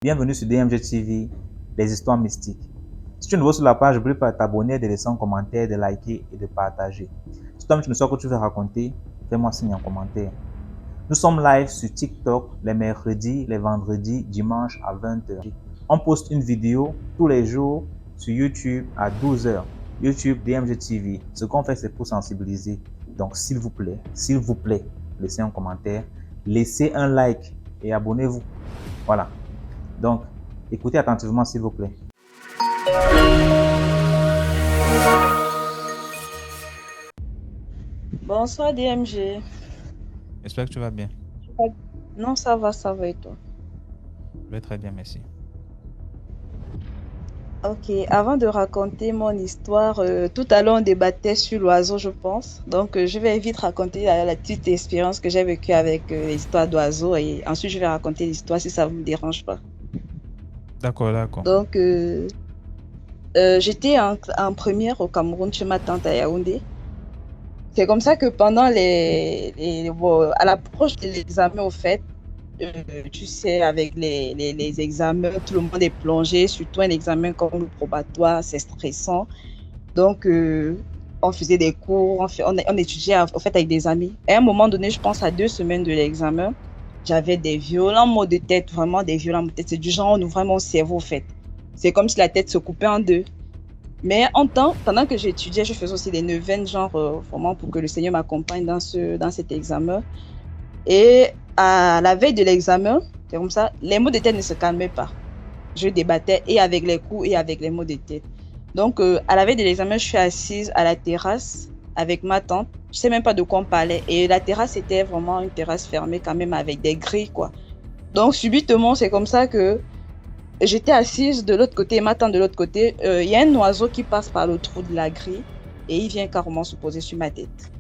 Bienvenue sur DMG TV, les histoires mystiques. Si tu es nouveau sur la page, n'oublie pas de t'abonner, de laisser un commentaire, de liker et de partager. Si toi-même tu ne sais pas que tu veux raconter, fais-moi signe en commentaire. Nous sommes live sur TikTok les mercredis, les vendredis, dimanche à 20h. On poste une vidéo tous les jours sur YouTube à 12h. YouTube DMG TV. Ce qu'on fait, c'est pour sensibiliser. Donc, s'il vous plaît, laissez un commentaire, laissez un like et abonnez-vous. Voilà. Donc, écoutez attentivement, s'il vous plaît. Bonsoir DMG. J'espère que tu vas bien. Non, ça va et toi? Je vais très bien, merci. Ok, avant de raconter mon histoire, tout à l'heure on débattait sur l'oiseau, je pense. Donc, je vais vite raconter la petite expérience que j'ai vécue avec l'histoire d'oiseau et ensuite je vais raconter l'histoire si ça ne vous dérange pas. D'accord. Donc, j'étais en première au Cameroun chez ma tante à Yaoundé. C'est comme ça que pendant à l'approche de l'examen, au fait, tu sais, avec les examens, tout le monde est plongé, surtout un examen comme le probatoire, c'est stressant. Donc, on faisait des cours, on étudiait en fait avec des amis. À un moment donné, je pense à 2 semaines de l'examen, j'avais des violents maux de tête, vraiment des violents maux de tête. C'est du genre, on ouvrait mon cerveau, au fait. C'est comme si la tête se coupait en deux. Mais pendant que j'étudiais, je faisais aussi des neuvaines, genre vraiment pour que le Seigneur m'accompagne dans cet examen. Et à la veille de l'examen, c'est comme ça, les maux de tête ne se calmaient pas. Je débattais et avec les coups et avec les maux de tête. Donc, à la veille de l'examen, je suis assise à la terrasse avec ma tante. Je sais même pas de quoi on parlait. Et la terrasse était vraiment une terrasse fermée quand même avec des grilles, quoi. Donc, subitement, c'est comme ça que j'étais assise de l'autre côté, ma tante de l'autre côté. Il y a un oiseau qui passe par le trou de la grille et il vient carrément se poser sur ma tête.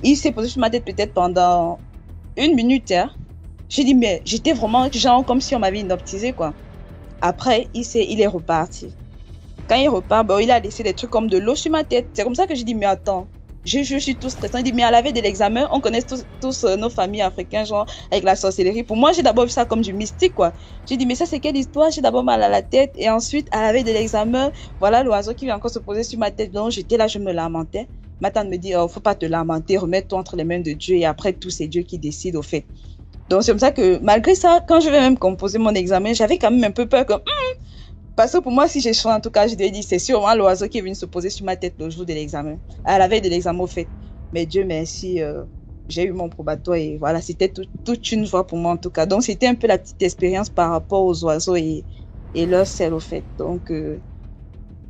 Il s'est posé sur ma tête peut-être pendant 1 minute. Hein. J'ai dit, mais j'étais vraiment genre comme si on m'avait hypnotisé, quoi. Après, il est reparti. Quand il repart, il a laissé des trucs comme de l'eau sur ma tête. C'est comme ça que j'ai dit, mais attends, je suis tout stressant. Il dit, mais à la veille de l'examen, on connaît tous nos familles africaines, genre, avec la sorcellerie. Pour moi, j'ai d'abord vu ça comme du mystique, quoi. J'ai dit, mais ça, c'est quelle histoire? J'ai d'abord mal à la tête. Et ensuite, à la veille de l'examen, voilà l'oiseau qui vient encore se poser sur ma tête. Donc, j'étais là, je me lamentais. Ma tante me dit, oh, faut pas te lamenter, remets-toi entre les mains de Dieu. Et après, tout, c'est Dieu qui décide, au fait. Donc, c'est comme ça que, malgré ça, quand je vais même composer mon examen, j'avais quand même un peu peur que, parce que pour moi, si j'ai choisi, en tout cas, je devais dire, c'est sûrement l'oiseau qui est venu se poser sur ma tête le jour de l'examen, à la veille de l'examen, au fait. Mais Dieu merci, j'ai eu mon probatoire et voilà, c'était toute une joie pour moi, en tout cas. Donc, c'était un peu la petite expérience par rapport aux oiseaux et leur sel, au fait. Donc,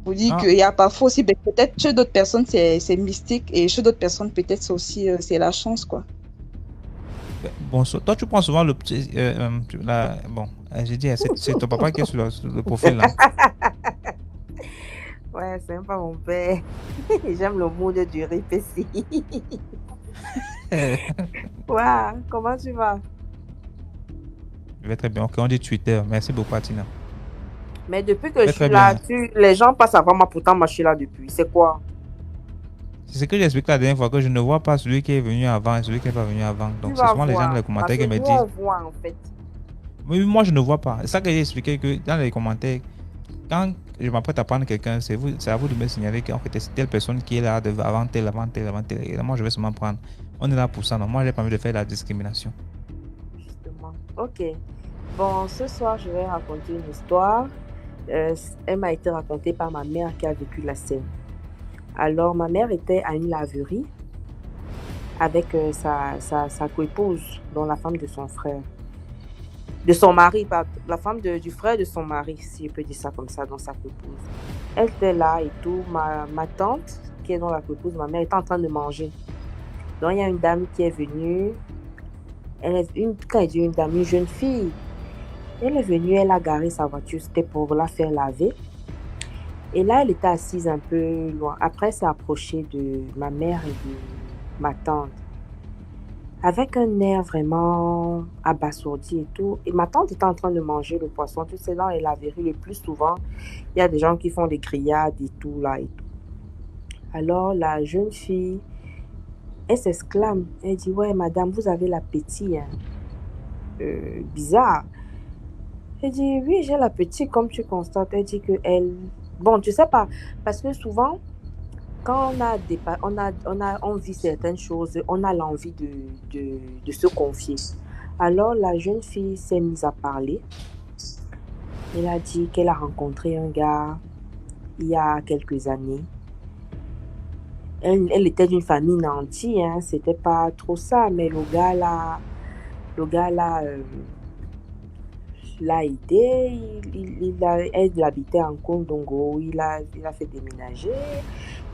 vous dites qu'il y a parfois aussi, peut-être chez d'autres personnes, c'est mystique et chez d'autres personnes, peut-être c'est aussi, c'est la chance, quoi. Bon, toi, tu prends souvent le petit. Bon, j'ai dit, c'est ton papa qui est sur le profil là. Ouais, c'est même pas mon père. J'aime le mood du répétit. Ouais, comment tu vas? Je vais très bien. Ok, on dit Twitter. Merci beaucoup, Atina. Mais depuis que je suis là, les gens passent avant moi, pourtant moi je suis là depuis. C'est quoi? C'est ce que j'ai expliqué la dernière fois, que je ne vois pas celui qui est venu avant et celui qui n'est pas venu avant. Donc, c'est souvent les gens dans les commentaires qui me disent. On voit en fait. Oui, moi je ne vois pas. C'est ça que j'ai expliqué, que dans les commentaires, quand je m'apprête à prendre quelqu'un, c'est à vous de me signaler qu'en fait c'est telle personne qui est là avant telle. Et moi je vais seulement prendre. On est là pour ça. Donc, moi j'ai pas envie de faire la discrimination. Justement. Ok. Bon, ce soir je vais raconter une histoire. Elle m'a été racontée par ma mère qui a vécu la scène. Alors, ma mère était à une laverie avec sa coépouse, dont la femme de son frère. De son mari, la femme du frère de son mari, si je peux dire ça comme ça, dans sa coépouse. Elle était là et tout. Ma tante, qui est dans la coépouse, ma mère était en train de manger. Donc, il y a une dame qui est venue. Quand elle dit une dame, une jeune fille. Elle est venue, elle a garé sa voiture, c'était pour la faire laver. Et là, elle était assise un peu loin. Après, elle s'est approchée de ma mère et de ma tante. Avec un air vraiment abasourdi et tout. Et ma tante était en train de manger le poisson. Tu sais, dans les laveries, le plus souvent, il y a des gens qui font des grillades et tout, là et tout. Alors, la jeune fille Elle s'exclame. Elle dit, ouais, madame, vous avez l'appétit, hein. Bizarre. Elle dit, oui, j'ai l'appétit, comme tu constates. Elle dit que elle... Bon, tu sais pas, parce que souvent, quand on vit certaines choses, on a l'envie de se confier. Alors, la jeune fille s'est mise à parler. Elle a dit qu'elle a rencontré un gars il y a quelques années. Elle était d'une famille nantie, hein, c'était pas trop ça, mais le gars là, l'a aidé. Elle habitait en Kondongo, il a fait déménager,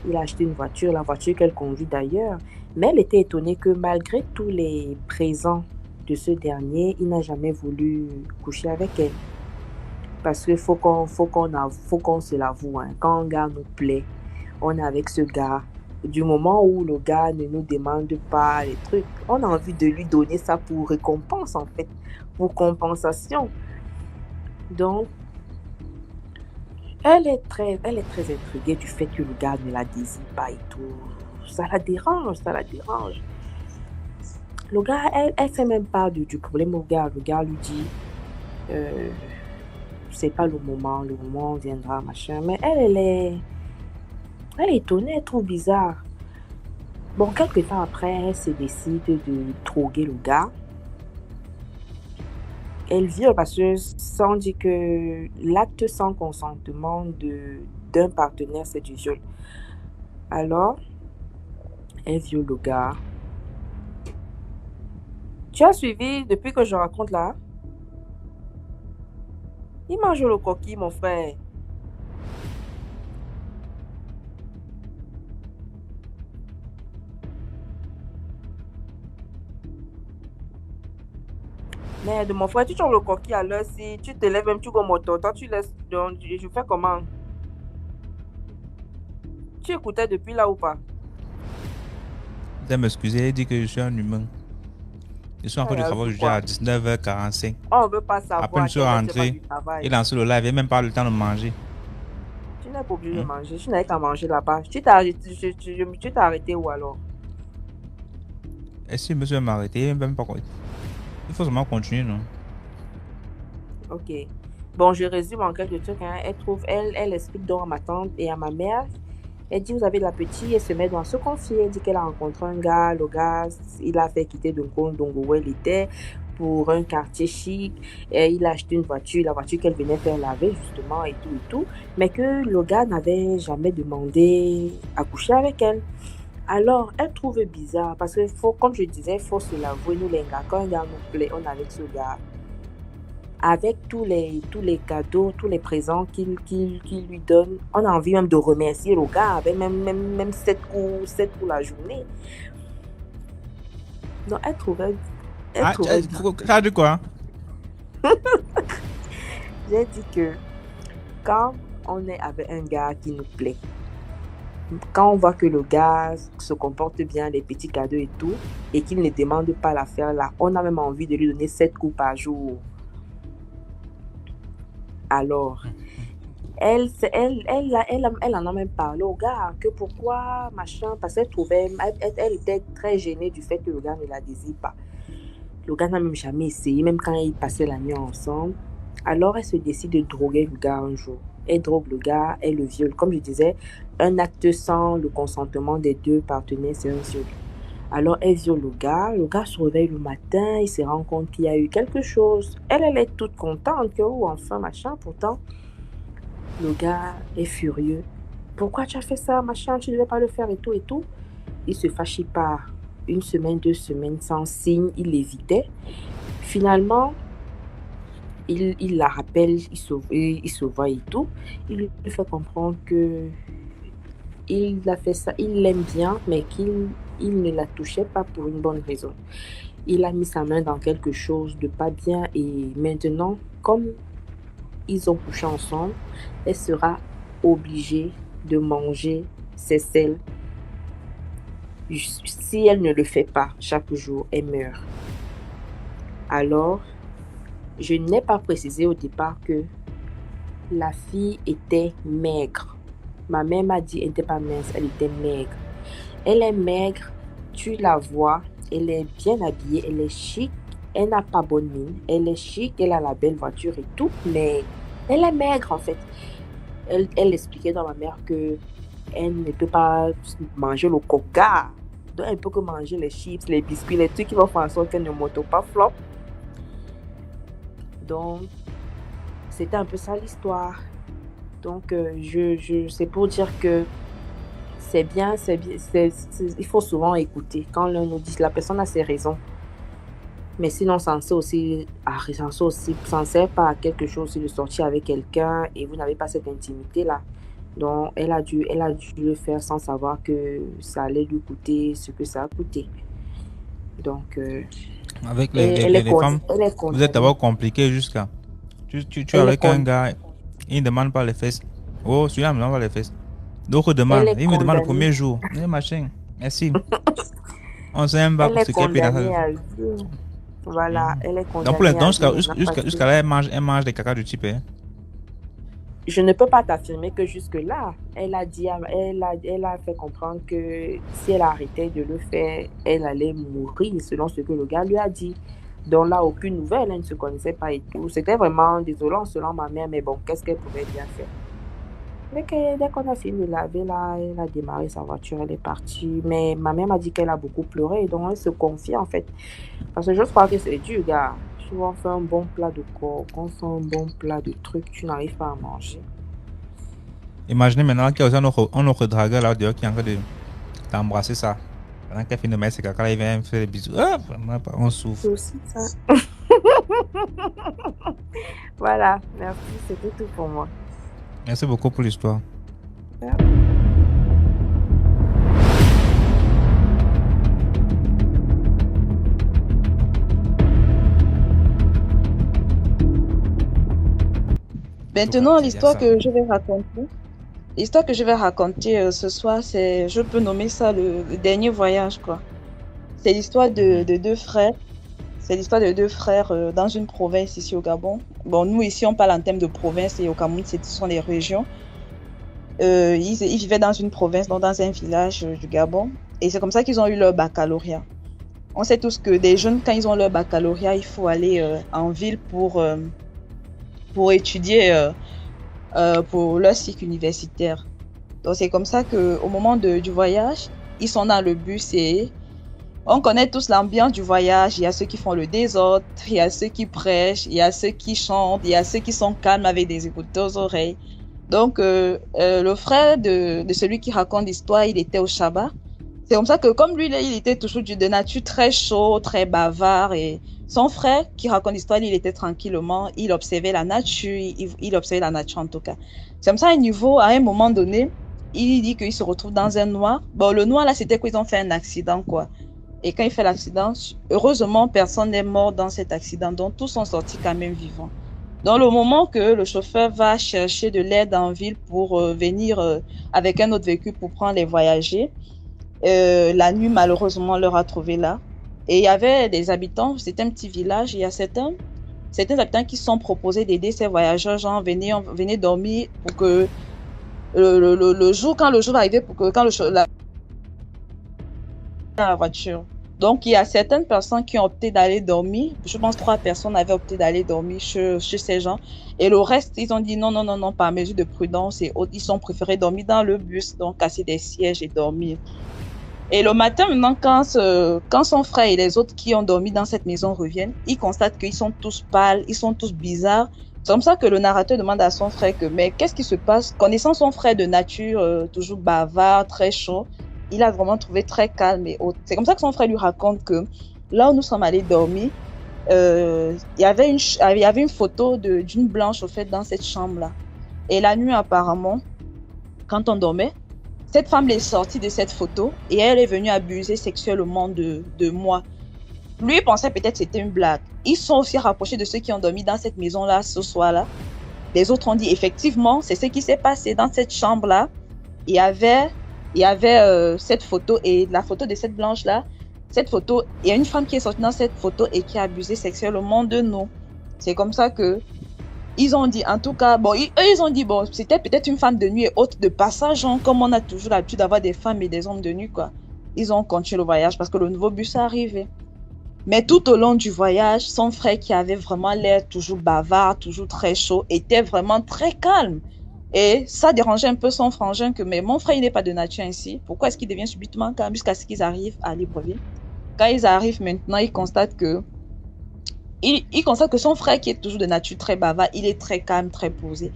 il a acheté une voiture, la voiture qu'elle conduit d'ailleurs. Mais elle était étonnée que malgré tous les présents de ce dernier, il n'a jamais voulu coucher avec elle. Parce qu'il faut qu'on se l'avoue, hein. Quand un gars nous plaît, on est avec ce gars. Du moment où le gars ne nous demande pas les trucs, on a envie de lui donner ça pour récompense, en fait, pour compensation. Donc, elle est très intriguée du fait que le gars ne la désire pas et tout. Ça la dérange. Le gars, elle fait même pas du problème au gars. Le gars lui dit, c'est pas le moment viendra, machin. Mais elle est étonnée, elle trouve bizarre. Bon, quelques temps après, elle se décide de droguer le gars. Elle viole parce que on dit que l'acte sans consentement d'un partenaire, c'est du viol. Alors, elle viole le gars. Tu as suivi depuis que je raconte là? Il mange le coquille, mon frère. Merde, mon frère, tu changes le coquille à l'heure, si tu te lèves même, tu comme toi, tu laisses, donc je fais comment? Tu écoutais depuis là ou pas? Je vais m'excuser, elle dit que je suis un humain. Je suis en train de travailler déjà à 19h45. On ne veut pas savoir. Après, je suis rentré. Il a lancé le live, il n'a même pas le temps de manger. Tu n'es pas obligé de manger. Tu n'avais qu'à manger là-bas. Tu t'es arrêté où alors? Est-ce que monsieur va m'arrêter? Même pas. Il faut seulement continuer, non? Ok. Bon, je résume en quelques trucs. Hein. Elle explique donc à ma tante et à ma mère. Elle dit, vous avez de l'appétit. Elle se met dans se confier. Elle dit qu'elle a rencontré un gars. Le gars, il a fait quitter Dongo où elle était pour un quartier chic. Et il a acheté une voiture, la voiture qu'elle venait faire laver justement et tout. Mais que le gars n'avait jamais demandé à coucher avec elle. Alors, elle trouve bizarre parce que, comme je disais, il faut se l'avouer, nous les gars, quand un gars nous plaît, on est avec ce gars. Avec tous les cadeaux, tous les présents qu'il lui donne, on a envie même de remercier le gars avec même 7 coups la journée. Donc, elle trouvait... Ça a dit quoi? J'ai dit que quand on est avec un gars qui nous plaît, quand on voit que le gars se comporte bien, les petits cadeaux et tout, et qu'il ne demande pas l'affaire là, on a même envie de lui donner 7 coups par jour. Alors, elle en a même parlé au gars, que pourquoi, machin, parce qu'elle était très gênée du fait que le gars ne la désire pas. Le gars n'a même jamais essayé, même quand ils passaient la nuit ensemble. Alors, elle se décide de droguer le gars un jour. Elle drogue le gars, elle le viole. Comme je disais, un acte sans le consentement des deux partenaires, c'est un viol. Alors, elle viole le gars se réveille le matin, il se rend compte qu'il y a eu quelque chose. Elle est toute contente, que, enfin, machin, pourtant, le gars est furieux. Pourquoi tu as fait ça, machin, tu ne devais pas le faire et tout. Il se fâchit pas. 1 semaine, 2 semaines, sans signe, il l'évitait. Finalement, il la rappelle, il se voit et tout. Il lui fait comprendre que il a fait ça, il l'aime bien, mais qu'il ne la touchait pas pour une bonne raison. Il a mis sa main dans quelque chose de pas bien et maintenant, comme ils ont couché ensemble, elle sera obligée de manger ses selles. Si elle ne le fait pas chaque jour, elle meurt. Alors, je n'ai pas précisé au départ que la fille était maigre. Ma mère m'a dit qu'elle n'était pas mince, elle était maigre. Elle est maigre, tu la vois, elle est bien habillée, elle est chic, elle n'a pas bonne mine, elle est chic, elle a la belle voiture et tout, mais elle est maigre en fait. Elle expliquait dans ma mère que elle ne peut pas manger le coca, donc elle peut que manger les chips, les biscuits, les trucs qui vont faire en sorte qu'elle ne monte pas flop. Donc, c'était un peu ça l'histoire. Donc, c'est pour dire que c'est bien, il faut souvent écouter. Quand l'un nous dit, la personne a ses raisons. Mais sinon, ça ne sert pas à quelque chose de sortir avec quelqu'un et vous n'avez pas cette intimité-là. Donc, elle a dû le faire sans savoir que ça allait lui coûter ce que ça a coûté. Donc, Avec elle les est femmes, elle est vous condamnée. êtes d'abord compliqué jusqu'à. Tu Elle est avec un condamnée. gars, il ne demande pas les fesses. Oh, celui-là me demande pas les fesses. D'autres demandent. Elle est Il me demande le condamnée. premier jour. Machin. Merci. On s'aime pas Elle pour est ce qu'elle paye dans condamnée sa. à vie. Voilà, elle est Donc condamnée pour l'instant, à vie. Elle n'a pas jusqu'à là, elle mange des caca du type. Hein. Je ne peux pas t'affirmer que jusque-là, elle a fait comprendre que si elle arrêtait de le faire, elle allait mourir, selon ce que le gars lui a dit. Donc là, aucune nouvelle, elle ne se connaissait pas et tout. C'était vraiment désolant selon ma mère, mais bon, qu'est-ce qu'elle pouvait bien faire? Dès qu'on a fini de laver, là, elle a démarré sa voiture, elle est partie. Mais ma mère m'a dit qu'elle a beaucoup pleuré, donc elle se confie en fait. Parce que je crois que c'est dur, gars. Tu vas faire un bon plat de corps, on fait un bon plat de trucs, tu n'arrives pas à manger. Imaginez maintenant qu'il y a un autre dragueur là dehors qui est en train de t'embrasser ça. Pendant qu'elle finit de mettre ses caca, là, il vient me faire des bisous. Ah, vraiment, on souffre. C'est aussi ça. Voilà, merci, c'était tout pour moi. Merci beaucoup pour l'histoire. Maintenant, Il y a l'histoire ça. que je vais raconter, ce soir, c'est, je peux nommer ça le dernier voyage, quoi. C'est l'histoire de deux frères. C'est l'histoire de deux frères dans une province ici au Gabon. Bon, nous ici, on parle en termes de province et au Cameroun, ce sont des régions. Ils vivaient dans une province, donc dans un village du Gabon. Et c'est comme ça qu'ils ont eu leur baccalauréat. On sait tous que des jeunes, quand ils ont leur baccalauréat, il faut aller en ville pour étudier pour leur cycle universitaire. Donc c'est comme ça qu'au moment du voyage, ils sont dans le bus et on connaît tous l'ambiance du voyage. Il y a ceux qui font le désordre, il y a ceux qui prêchent, il y a ceux qui chantent, il y a ceux qui sont calmes avec des écouteurs aux oreilles. Donc le frère de celui qui raconte l'histoire, il était au Shabbat. C'est comme ça que comme lui, il était toujours de nature très chaud, très bavard et son frère qui raconte l'histoire, il était tranquillement, il observait la nature, il observait la nature en tout cas. C'est comme ça à un moment donné, il dit qu'il se retrouve dans un noir. Bon, le noir là, c'était qu'ils ont fait un accident quoi. Et quand il fait l'accident, heureusement, personne n'est mort dans cet accident, donc tous sont sortis quand même vivants. Dans le moment que le chauffeur va chercher de l'aide en ville pour venir avec un autre véhicule pour prendre les voyageurs, la nuit, malheureusement, on leur a trouvé là. Et il y avait des habitants, c'était un petit village, il y a certains habitants qui se sont proposés d'aider ces voyageurs, genre venez dormir pour que le jour, quand le jour va arriver, pour que quand la voiture. Donc, il y a certaines personnes qui ont opté d'aller dormir. Je pense 3 personnes avaient opté d'aller dormir chez ces gens. Et le reste, ils ont dit non, par mesure de prudence et autres, ils ont préféré dormir dans le bus, donc casser des sièges et dormir. Et le matin, maintenant, quand son frère et les autres qui ont dormi dans cette maison reviennent, ils constatent qu'ils sont tous pâles, ils sont tous bizarres. C'est comme ça que le narrateur demande à son frère mais qu'est-ce qui se passe? Connaissant son frère de nature, toujours bavard, très chaud, il a vraiment trouvé très calme et autre. C'est comme ça que son frère lui raconte que là où nous sommes allés dormir, il y avait une photo d'une blanche au fait dans cette chambre-là. Et la nuit, apparemment, quand on dormait, cette femme est sortie de cette photo et elle est venue abuser sexuellement de moi. Lui pensait peut-être que c'était une blague. Ils sont aussi rapprochés de ceux qui ont dormi dans cette maison-là ce soir-là. Les autres ont dit effectivement, c'est ce qui s'est passé dans cette chambre-là. Il y avait cette photo et la photo de cette blanche-là. Cette photo, il y a une femme qui est sortie dans cette photo et qui a abusé sexuellement de nous. C'est comme ça que ils ont dit, en tout cas, ils ont dit, c'était peut-être une femme de nuit et autre de passage, hein, comme on a toujours l'habitude d'avoir des femmes et des hommes de nuit, quoi. Ils ont continué le voyage parce que le nouveau bus est arrivé. Mais tout au long du voyage, son frère qui avait vraiment l'air toujours bavard, toujours très chaud, était vraiment très calme. Et ça dérangeait un peu son frangin que, mais mon frère, il n'est pas de nature ainsi. Pourquoi est-ce qu'il devient subitement calme jusqu'à ce qu'ils arrivent à Libreville? Quand ils arrivent maintenant, ils constatent que son frère, qui est toujours de nature très bavard, il est très calme, très posé.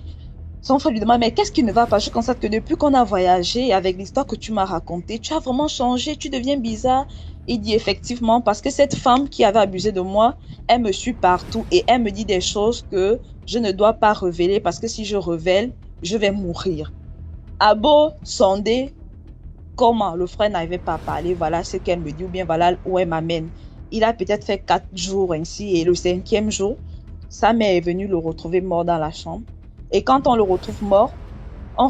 Son frère lui demande, mais qu'est-ce qui ne va pas? Je constate que depuis qu'on a voyagé, avec l'histoire que tu m'as racontée, tu as vraiment changé, tu deviens bizarre. Il dit effectivement, parce que cette femme qui avait abusé de moi, elle me suit partout et elle me dit des choses que je ne dois pas révéler parce que si je révèle, je vais mourir. À beau sonder comment le frère n'arrivait pas à parler, voilà ce qu'elle me dit ou bien voilà où elle m'amène. Il a peut-être fait 4 jours ainsi et le 5e jour, sa mère est venue le retrouver mort dans la chambre. Et quand on le retrouve mort, on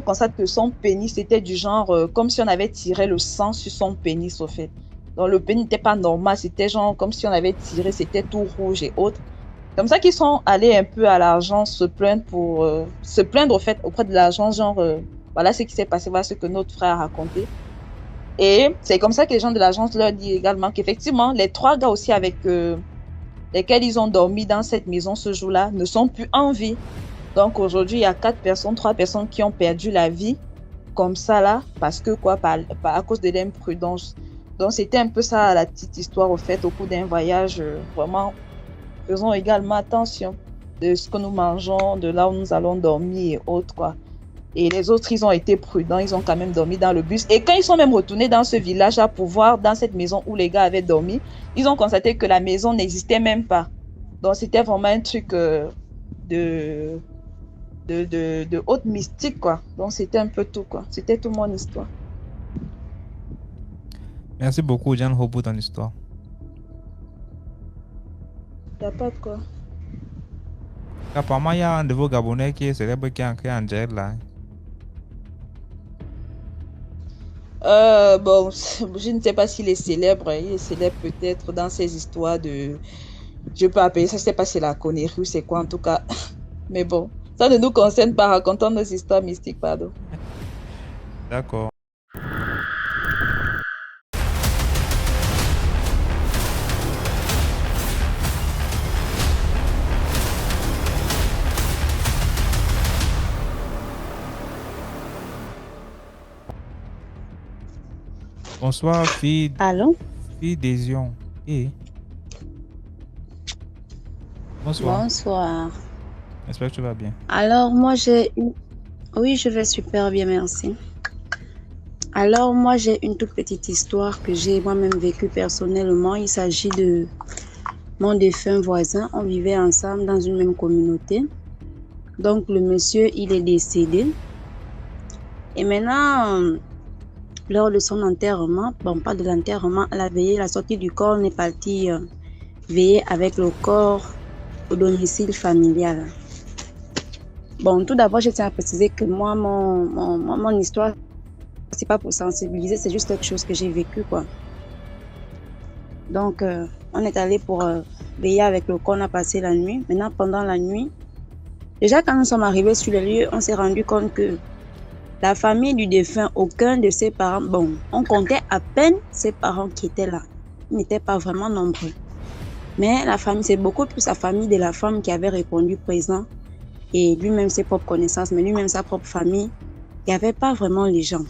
constate que son pénis était du genre comme si on avait tiré le sang sur son pénis au fait. Donc le pénis n'était pas normal, c'était genre comme si on avait tiré, c'était tout rouge et autres. Comme ça qu'ils sont allés un peu à l'agence se plaindre au fait auprès de l'agence, genre voilà ce qui s'est passé, voilà ce que notre frère a raconté. Et c'est comme ça que les gens de l'agence leur disent également qu'effectivement, les 3 gars aussi avec lesquels ils ont dormi dans cette maison ce jour-là ne sont plus en vie. Donc aujourd'hui, il y a 3 personnes qui ont perdu la vie comme ça là, parce que à cause de l'imprudence. Donc c'était un peu ça la petite histoire au fait au cours d'un voyage. Vraiment, faisons également attention de ce que nous mangeons, de là où nous allons dormir et autres quoi. Et les autres, ils ont été prudents, ils ont quand même dormi dans le bus. Et quand ils sont même retournés dans ce village-là pour voir dans cette maison où les gars avaient dormi, ils ont constaté que la maison n'existait même pas. Donc c'était vraiment un truc de haute mystique quoi. Donc c'était un peu tout quoi. C'était tout mon histoire. Merci beaucoup, Jeanne Ho, pour ton histoire. Il n'y a pas de quoi. Apparemment, il y a un de vos Gabonais qui est célèbre qui est ancré en direct là. Bon, je ne sais pas s'il est célèbre. Il est célèbre peut-être dans ses histoires de... Je peux appeler ça, je ne sais pas si c'est la connerie ou c'est quoi en tout cas. Mais bon, ça ne nous concerne pas, racontons nos histoires mystiques, pardon. D'accord. Bonsoir, fille Allô? d'Ésion. Et bonsoir. Bonsoir. J'espère que tu vas bien. Alors, moi, Oui, je vais super bien, merci. Alors, moi, j'ai une toute petite histoire que j'ai moi-même vécue personnellement. Il s'agit de mon défunt voisin. On vivait ensemble dans une même communauté. Donc, le monsieur, il est décédé. Et maintenant, lors de son enterrement, bon, pas de l'enterrement, à la veillée, la sortie du corps, on est parti veiller avec le corps au domicile familial. Bon, tout d'abord, je tiens à préciser que moi, mon histoire, c'est pas pour sensibiliser, c'est juste quelque chose que j'ai vécu, quoi. Donc, on est allé pour veiller avec le corps, on a passé la nuit. Maintenant, pendant la nuit, déjà quand nous sommes arrivés sur le lieu, on s'est rendu compte que la famille du défunt, aucun de ses parents, bon, on comptait à peine ses parents qui étaient là. Ils n'étaient pas vraiment nombreux. Mais la famille, c'est beaucoup plus la famille de la femme qui avait répondu présent et lui-même ses propres connaissances, mais lui-même sa propre famille. Il n'y avait pas vraiment les gens.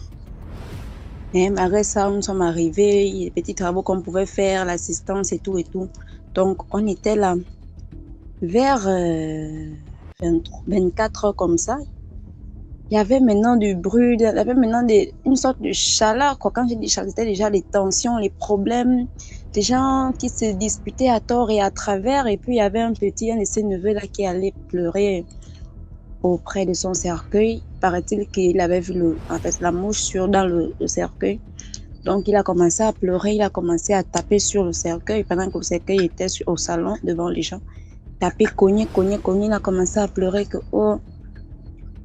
Mais malgré ça, nous sommes arrivés, il y a des petits travaux qu'on pouvait faire, l'assistance et tout et tout. Donc, on était là. Vers 24 heures comme ça, il y avait maintenant du bruit, il y avait maintenant une sorte de chaleur, quoi. Quand j'ai dit chaleur, c'était déjà les tensions, les problèmes, des gens qui se disputaient à tort et à travers. Et puis, il y avait un de ses neveux là qui allait pleurer auprès de son cercueil. Paraît-il qu'il avait vu la mouche dans le cercueil. Donc, il a commencé à pleurer, il a commencé à taper sur le cercueil pendant que le cercueil était au salon devant les gens. Taper, cogner, il a commencé à pleurer que, oh,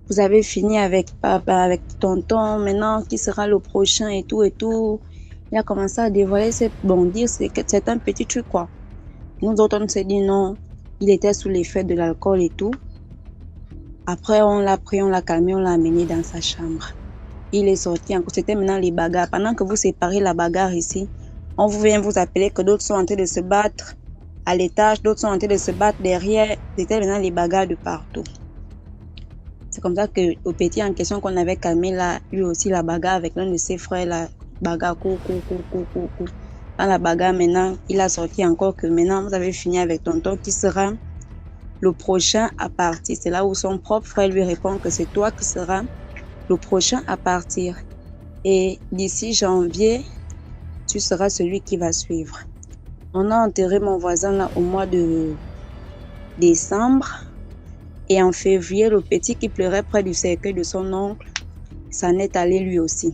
vous avez fini avec papa, avec tonton, maintenant qui sera le prochain et tout et tout. Il a commencé à dévoiler c'est un petit truc quoi. Nous autres on s'est dit non, il était sous l'effet de l'alcool et tout. Après on l'a pris, on l'a calmé, on l'a amené dans sa chambre. il est sorti encore. C'était maintenant les bagarres. Pendant que vous séparez la bagarre ici, on vient vous appeler que d'autres sont en train de se battre à l'étage, d'autres sont en train de se battre derrière. C'était maintenant les bagarres de partout. C'est comme ça que au petit en question qu'on avait calmé là, lui aussi la bagarre avec l'un de ses frères, la bagarre court. Dans la bagarre maintenant, il a sorti encore que maintenant vous avez fini avec tonton qui sera le prochain à partir. C'est là où son propre frère lui répond que c'est toi qui seras le prochain à partir. Et d'ici janvier, tu seras celui qui va suivre. On a enterré mon voisin là au mois de décembre. Et en février, le petit qui pleurait près du cercueil de son oncle s'en est allé lui aussi.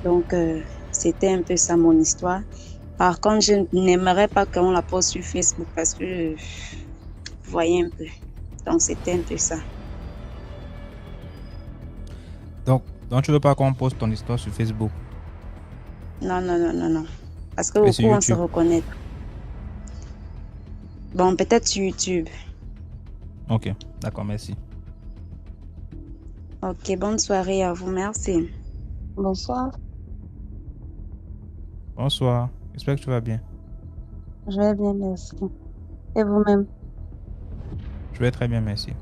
Donc, c'était un peu ça mon histoire. Par contre, je n'aimerais pas qu'on la poste sur Facebook parce que vous voyez un peu. Donc, c'était un peu ça. Donc tu veux pas qu'on poste ton histoire sur Facebook? Non. Parce que Et au sur coup, on se YouTube? reconnaît. Bon, peut-être sur YouTube. Ok, d'accord, merci. Ok, bonne soirée à vous. Merci. Bonsoir, Bonsoir, j'espère que tu vas bien. je vais bien, merci. Et vous-même? Je vais très bien, merci.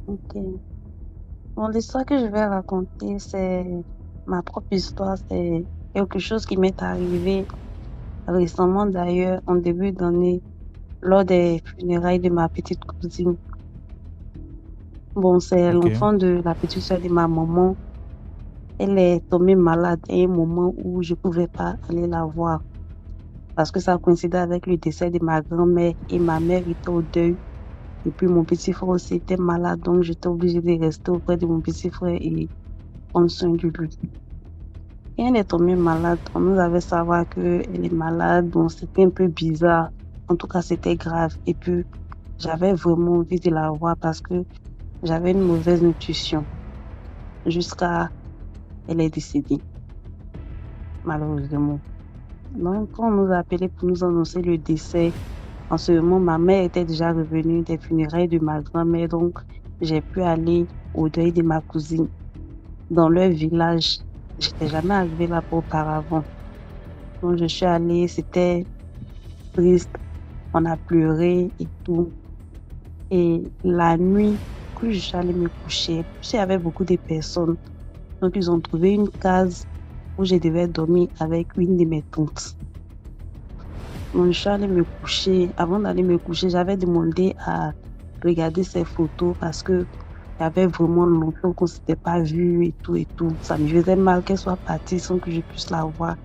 Ok. Bon, l'histoire que je vais raconter, c'est ma propre histoire. C'est quelque chose qui m'est arrivé récemment, d'ailleurs, en début d'année, lors des funérailles de ma petite cousine. Bon, c'est Ok, l'enfant de la petite soeur de ma maman. Elle est tombée malade à un moment où je pouvais pas aller la voir parce que ça coïncidait avec le décès de ma grand-mère et ma mère était au deuil. Et puis mon petit frère aussi était malade, donc j'étais obligée de rester auprès de mon petit frère et prendre soin de lui. Et elle est tombée malade. On nous avait savoir qu'elle est malade, donc c'était un peu bizarre. En tout cas, c'était grave. Et puis, j'avais vraiment envie de la voir parce que j'avais une mauvaise nutrition. Jusqu'à elle est décédée, malheureusement. Donc, quand on nous a appelé pour nous annoncer le décès, en ce moment, ma mère était déjà revenue des funérailles de ma grand-mère, donc j'ai pu aller au deuil de ma cousine dans leur village. J'étais jamais arrivée là-bas auparavant. Donc, je suis allée, c'était triste, on a pleuré et tout. Et la nuit, quand je suis allée me coucher, il y avait beaucoup de personnes. Donc, ils ont trouvé une case où je devais dormir avec une de mes tantes. Donc, je suis allée me coucher. Avant d'aller me coucher, j'avais demandé à regarder ces photos parce que il y avait vraiment longtemps qu'on ne s'était pas vu et tout et tout. Ça me faisait mal qu'elle soit partie sans que je puisse la voir.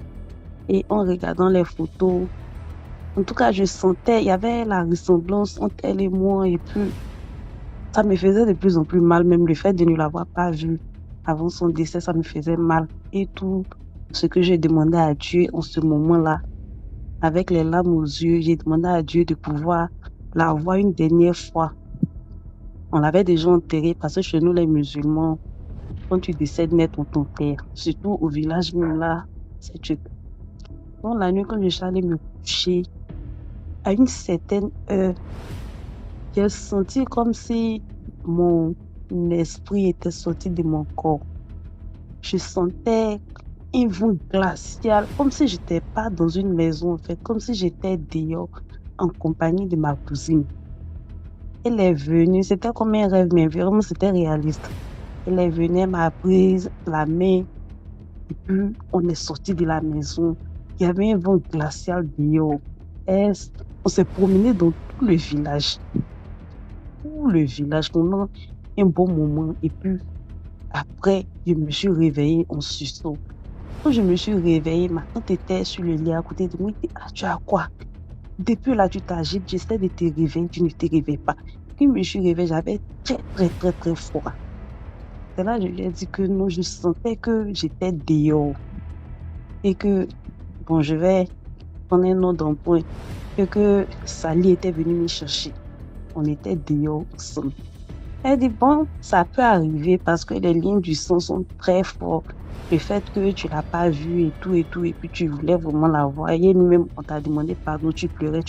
Et en regardant les photos, en tout cas, je sentais, il y avait la ressemblance entre elle et moi et puis ça me faisait de plus en plus mal, même le fait de ne l'avoir pas vue avant son décès, ça me faisait mal. Et tout ce que j'ai demandé à Dieu en ce moment-là, avec les larmes aux yeux, j'ai demandé à Dieu de pouvoir la voir une dernière fois. On l'avait déjà enterrée parce que chez nous, les musulmans, quand tu décèdes net, on t'enterre. Surtout au village même là, c'est truc. Bon, la nuit, quand je suis allée me coucher, à une certaine heure, j'ai senti comme si mon esprit était sorti de mon corps. Je sentais un vent glacial, comme si j'étais pas dans une maison en fait, comme si j'étais dehors en compagnie de ma cousine. Elle est venue, c'était comme un rêve, mais vraiment c'était réaliste. Elle est venue, elle m'a prise la main, et puis on est sorti de la maison. Il y avait un vent glacial dehors. Et on s'est promené dans tout le village. Tout le village pendant un bon moment. Et puis après, je me suis réveillée en sursaut. Quand je me suis réveillée, ma tante était sur le lit à côté de moi. Elle dit, ah, tu as quoi? Depuis là, tu t'agites, j'essaie de te réveiller, tu ne te réveilles pas. Quand je me suis réveillée, j'avais très froid. C'est là que je lui ai dit que non, je sentais que j'étais dehors. Et que, bon, je vais prendre un nom d'emprunt. Et que Sally était venue me chercher. On était dehors ensemble. Elle dit, bon, ça peut arriver parce que les lignes du sang sont très fortes. Le fait que tu l'as pas vue et tout, et puis tu voulais vraiment la voir. Et nous-mêmes, on t'a demandé pardon, tu pleurais.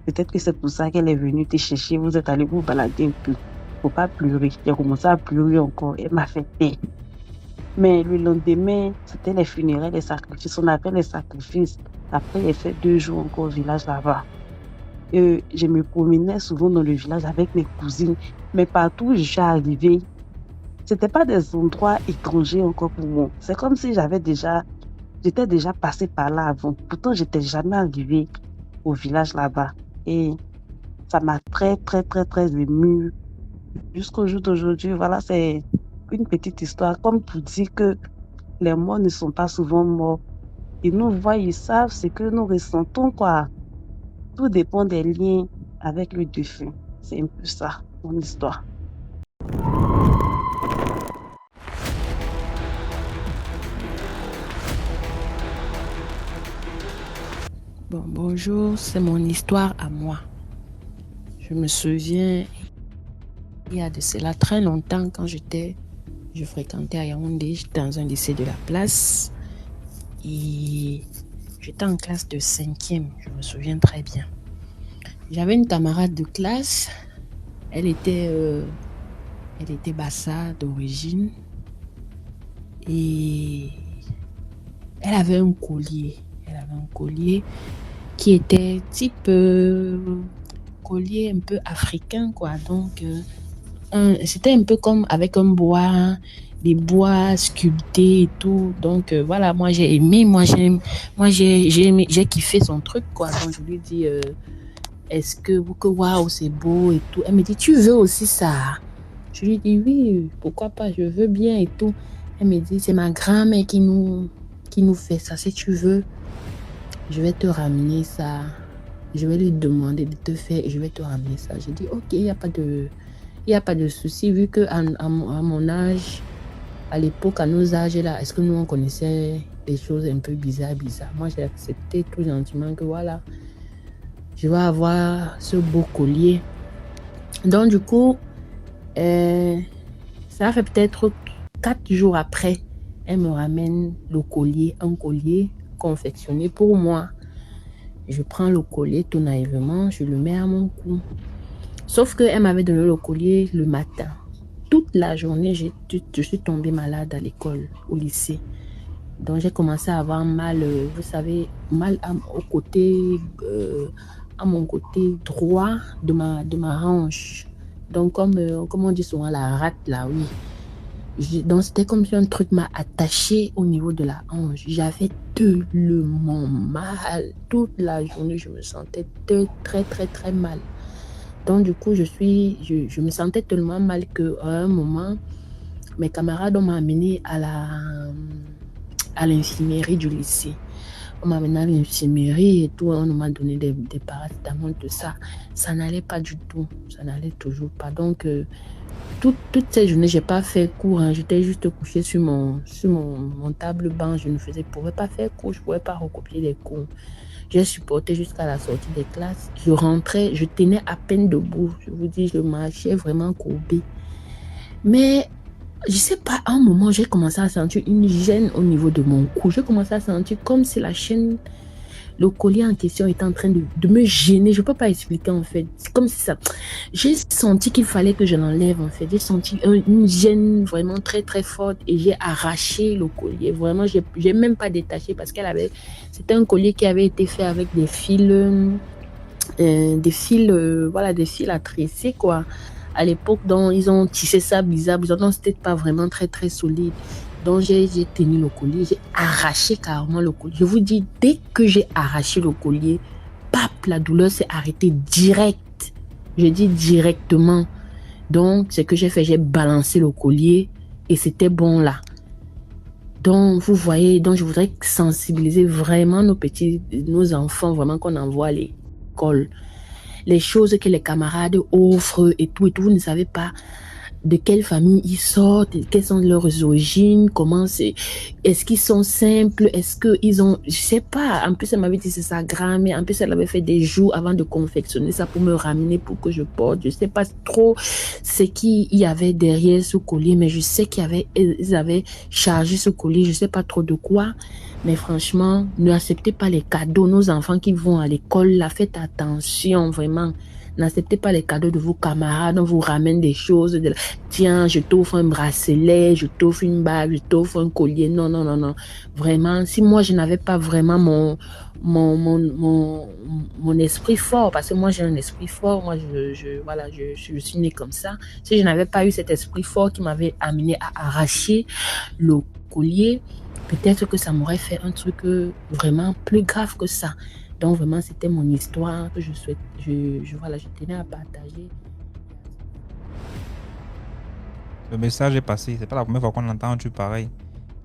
Peut-être que c'est pour ça qu'elle est venue te chercher, vous êtes allé vous balader un peu. faut pas pleurer. J'ai commencé à pleurer encore. Elle m'a fait taire. Mais le lendemain, c'était les funérailles, les sacrifices. On a fait les sacrifices. Après, j'ai fait 2 jours encore au village là-bas. Je me promenais souvent dans le village avec mes cousines. Mais partout où je suis arrivée, c'était pas des endroits étrangers encore pour moi. C'est comme si j'étais déjà passée par là avant. Pourtant, j'étais jamais arrivée au village là-bas. Et ça m'a très, très, très, très émue. Jusqu'au jour d'aujourd'hui, voilà, c'est une petite histoire. Comme pour dire que les morts ne sont pas souvent morts. Ils nous voient, ils savent ce que nous ressentons, quoi. Tout dépend des liens avec le défunt. C'est un peu ça, mon histoire. Bon, bonjour, c'est mon histoire à moi. Je me souviens, il y a de cela très longtemps, quand je fréquentais à Yaoundé, j'étais dans un lycée de la place et j'étais en classe de 5e, je me souviens très bien. J'avais une camarade de classe, elle était Bassa d'origine et elle avait un collier qui était type collier un peu africain, quoi. Donc, c'était un peu comme avec des bois sculptés et tout. Donc, voilà, moi j'ai aimé, j'ai kiffé son truc, quoi. Donc, je lui dis, est-ce que waouh, c'est beau et tout. Elle me dit, tu veux aussi ça? Je lui dis, oui, pourquoi pas, je veux bien et tout. Elle me dit, c'est ma grand-mère qui nous fait ça, si tu veux. Je vais te ramener ça. Je vais lui demander de te faire et je vais te ramener ça. J'ai dit, ok, il n'y a pas de souci, vu que à mon âge, à l'époque, à nos âges là, est-ce que nous on connaissait des choses un peu bizarres. Moi, j'ai accepté tout gentiment que voilà, je vais avoir ce beau collier. Donc du coup, ça fait peut-être 4 jours après, elle me ramène un collier confectionné pour moi. Je prends le collier tout naïvement, je le mets à mon cou. Sauf qu'elle m'avait donné le collier le matin. Toute la journée, je suis tombée malade à l'école, au lycée. Donc j'ai commencé à avoir mal, vous savez, mal à mon côté droit de ma hanche. Donc comme on dit souvent, la rate là, oui. Donc c'était comme si un truc m'a attaché au niveau de la hanche. J'avais tellement mal. Toute la journée, je me sentais très, très, très mal. Donc du coup, je me sentais tellement mal qu'à un moment, mes camarades m'ont amené à l'infirmerie du lycée. On m'a amené à l'infirmerie et tout, on m'a donné des paracétamol, tout ça. Ça n'allait pas du tout, ça n'allait toujours pas. Donc, toute cette journée, je n'ai pas fait cours, hein. J'étais juste couchée sur mon table-banc, je ne pouvais pas faire cours, je ne pouvais pas recopier les cours. J'ai supporté jusqu'à la sortie des classes. Je rentrais, je tenais à peine debout. Je vous dis, je marchais vraiment courbée. Mais je ne sais pas, à un moment, j'ai commencé à sentir une gêne au niveau de mon cou. J'ai commencé à sentir comme si la chaîne, le collier en question était en train de me gêner. Je ne peux pas expliquer en fait. C'est comme si ça... J'ai senti qu'il fallait que je l'enlève en fait. J'ai senti une gêne vraiment très très forte et j'ai arraché le collier. Vraiment, je n'ai même pas détaché parce c'était un collier qui avait été fait avec des fils à tresser quoi. À l'époque, donc, ils ont tissé ça bizarre. Donc, c'était pas vraiment très très solide. Donc, j'ai tenu le collier, j'ai arraché carrément le collier. Je vous dis, dès que j'ai arraché le collier, pap, la douleur s'est arrêtée direct. Je dis directement. Donc, ce que j'ai fait, j'ai balancé le collier et c'était bon là. Donc, vous voyez, donc je voudrais sensibiliser vraiment nos enfants, vraiment qu'on envoie à l'école. Les choses que les camarades offrent et tout, vous ne savez pas de quelle famille ils sortent, quelles sont leurs origines, est-ce qu'ils sont simples, est-ce qu'ils ont, je sais pas, en plus elle m'avait dit c'est sa grand-mère, en plus elle avait fait des jours avant de confectionner ça pour me ramener pour que je porte, je sais pas trop ce qu'il y avait derrière ce collier, mais je sais ils avaient chargé ce collier, je sais pas trop de quoi, mais franchement, ne acceptez pas les cadeaux, nos enfants qui vont à l'école, là, faites attention, vraiment. N'acceptez pas les cadeaux de vos camarades. On vous ramène des choses. Tiens, je t'offre un bracelet, je t'offre une bague, je t'offre un collier. Non, non, non, non. Vraiment, si moi, je n'avais pas vraiment mon esprit fort, parce que moi, j'ai un esprit fort. Moi, voilà, je suis née comme ça. Si je n'avais pas eu cet esprit fort qui m'avait amené à arracher le collier, peut-être que ça m'aurait fait un truc vraiment plus grave que ça. Donc vraiment, c'était mon histoire que je tenais à partager. Le message est passé. C'est pas la première fois qu'on entend un truc pareil.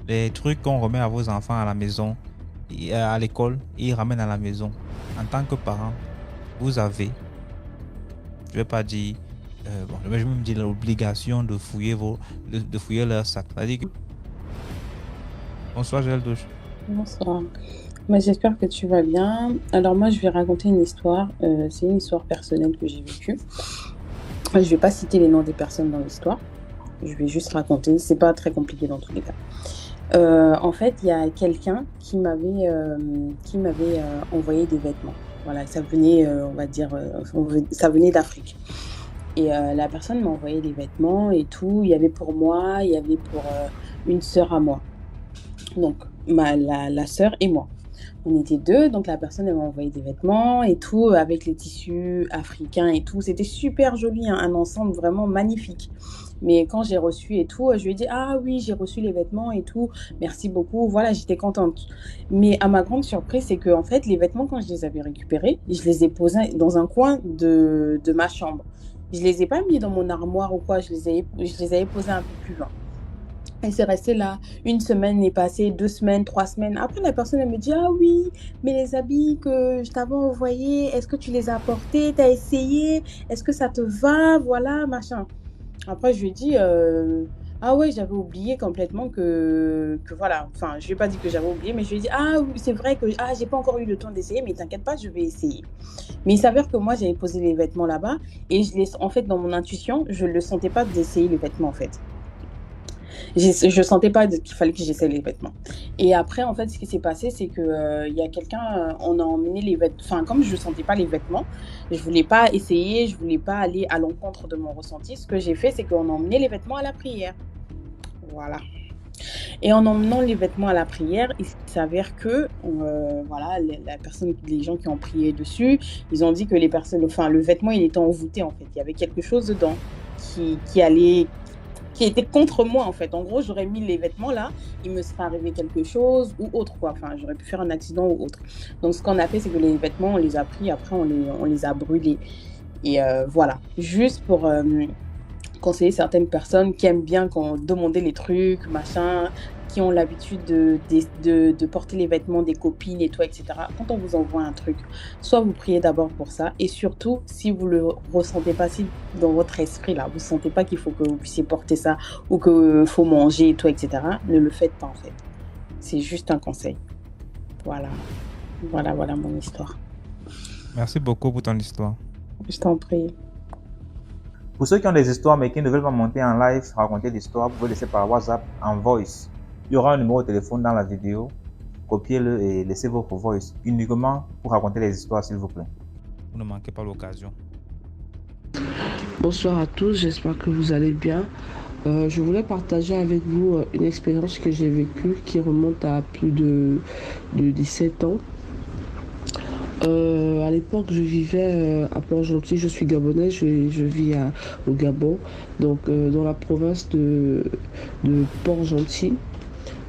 Les trucs qu'on remet à vos enfants à la maison, à l'école, ils ramènent à la maison. En tant que parent, vous avez, je vais pas dire, je vais même dire l'obligation de fouiller de fouiller leur sac. C'est-à-dire que... Bonsoir, Gérald Douche. Bonsoir. J'espère que tu vas bien. Alors moi, je vais raconter une histoire. C'est une histoire personnelle que j'ai vécue. Je vais pas citer les noms des personnes dans l'histoire. Je vais juste raconter. C'est pas très compliqué dans tous les cas. En fait, il y a quelqu'un qui m'avait envoyé des vêtements. Voilà, ça venait, on va dire, ça venait d'Afrique. Et la personne m'a envoyé des vêtements et tout. Il y avait pour moi, il y avait pour une sœur à moi. Donc, la sœur et moi. On était deux, donc la personne elle m'a envoyé des vêtements et tout, avec les tissus africains et tout. C'était super joli, hein, un ensemble vraiment magnifique. Mais quand j'ai reçu et tout, je lui ai dit « Ah oui, j'ai reçu les vêtements et tout, merci beaucoup. » Voilà, j'étais contente. Mais à ma grande surprise, c'est que en fait, les vêtements, quand je les avais récupérés, je les ai posés dans un coin de ma chambre. Je les ai pas mis dans mon armoire ou quoi, je les avais posés un peu plus loin. Et c'est resté là. Une semaine est passée, 2 semaines, 3 semaines. Après, la personne, elle me dit « Ah oui, mais les habits que je t'avais envoyés, est-ce que tu les as portés? T'as essayé? Est-ce que ça te va? Voilà, machin. » Après, je lui ai dit « Ah ouais, j'avais oublié complètement que voilà. » Enfin, je lui ai pas dit que j'avais oublié, mais je lui ai dit « Ah oui, c'est vrai que j'ai pas encore eu le temps d'essayer, mais t'inquiète pas, je vais essayer. » Mais il s'avère que moi, j'avais posé les vêtements là-bas et en fait, dans mon intuition, je ne le sentais pas d'essayer les vêtements, en fait. Je sentais pas qu'il fallait que j'essaie les vêtements. Et après, en fait, ce qui s'est passé, c'est que il y a quelqu'un, on a emmené les vêtements. Enfin, comme je sentais pas les vêtements, je voulais pas essayer, je voulais pas aller à l'encontre de mon ressenti. Ce que j'ai fait, c'est qu'on a emmené les vêtements à la prière. Voilà. Et en emmenant les vêtements à la prière, il s'avère que, voilà, les gens qui ont prié dessus, ils ont dit que le vêtement, il était envoûté, en fait. Il y avait quelque chose dedans qui était contre moi, en fait. En gros, j'aurais mis les vêtements là, il me serait arrivé quelque chose ou autre, quoi. Enfin, j'aurais pu faire un accident ou autre. Donc, ce qu'on a fait, c'est que les vêtements, on les a pris, après, on les a brûlés. Et voilà. Juste pour conseiller certaines personnes qui aiment bien demander les trucs, machin, qui ont l'habitude de porter les vêtements des copines et tout, etc. Quand on vous envoie un truc, soit vous priez d'abord pour ça, et surtout, si vous le ressentez pas, si dans votre esprit, là, vous sentez pas qu'il faut que vous puissiez porter ça, ou qu'il faut manger et tout, etc., ne le faites pas, en fait. C'est juste un conseil. Voilà. Voilà mon histoire. Merci beaucoup pour ton histoire. Je t'en prie. Pour ceux qui ont des histoires mais qui ne veulent pas monter en live, raconter l'histoire, vous pouvez laisser par WhatsApp en voice. Il y aura un numéro de téléphone dans la vidéo. Copiez-le et laissez votre voice uniquement pour raconter les histoires, s'il vous plaît. Vous ne manquez pas l'occasion. Bonsoir à tous, j'espère que vous allez bien. Je voulais partager avec vous une expérience que j'ai vécue qui remonte à plus de 17 ans. À l'époque, je vivais à Port-Gentil, je suis gabonaise, je vis au Gabon, donc dans la province de Port-Gentil.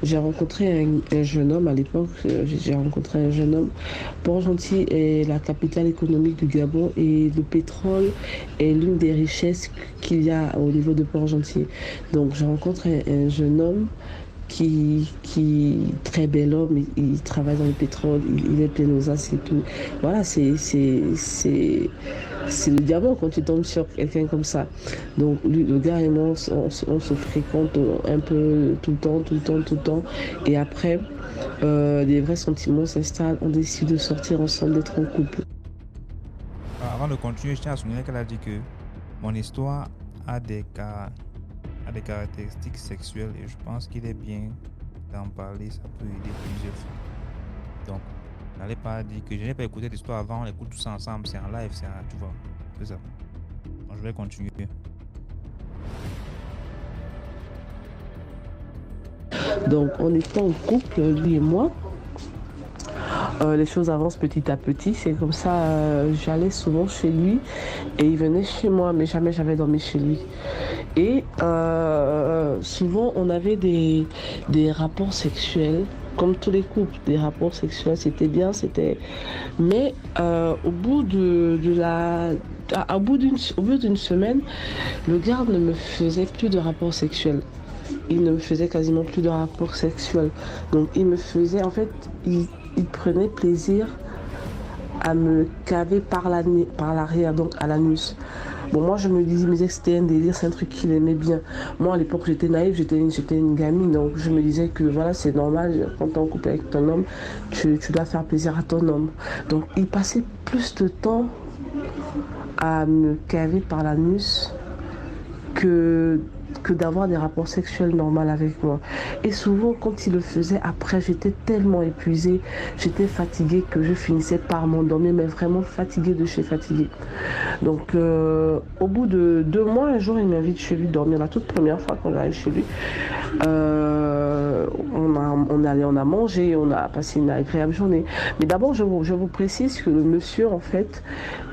J'ai rencontré un jeune homme à l'époque, Port-Gentil est la capitale économique du Gabon et le pétrole est l'une des richesses qu'il y a au niveau de Port-Gentil. Donc j'ai rencontré un jeune homme qui très bel homme, il travaille dans le pétrole, il est pénosas et tout. Voilà, c'est le diamant quand tu tombes sur quelqu'un comme ça. Donc lui, le gars et moi, on se fréquente un peu tout le temps. Et après, des vrais sentiments s'installent, on décide de sortir ensemble, d'être en couple. Avant de continuer, je tiens à souligner qu'elle a dit que mon histoire a des caractéristiques sexuelles et je pense qu'il est bien d'en parler, ça peut aider plusieurs filles. Donc, n'allez pas dire que je n'ai pas écouté l'histoire avant, on écoute tout ça ensemble, c'est en live, tu vois. C'est ça. Donc, je vais continuer. Donc, en étant en couple, lui et moi, les choses avancent petit à petit. C'est comme ça, j'allais souvent chez lui et il venait chez moi, mais jamais j'avais dormi chez lui. Et souvent, on avait des rapports sexuels, comme tous les couples, des rapports sexuels, c'était bien, c'était... Mais au bout d'une semaine, le garde ne me faisait plus de rapports sexuels. Il ne me faisait quasiment plus de rapports sexuels. Donc, il me faisait, en fait, il prenait plaisir à me caver par l'arrière, donc à l'anus. Bon, moi, je me disais que c'était un délire, c'est un truc qu'il aimait bien. Moi, à l'époque, j'étais naïve, j'étais une gamine, donc je me disais que voilà, c'est normal, quand tu es en couple avec ton homme, tu dois faire plaisir à ton homme. Donc, il passait plus de temps à me caver par l'anus que d'avoir des rapports sexuels normaux avec moi. Et souvent, quand il le faisait, après, j'étais tellement épuisée, j'étais fatiguée que je finissais par m'endormir, mais vraiment fatiguée de chez fatiguée. Donc, au bout de 2 mois, un jour, il m'invite chez lui dormir. La toute première fois qu'on arrive chez lui, on a mangé, on a passé une agréable journée. Mais d'abord, je vous précise que le monsieur, en fait,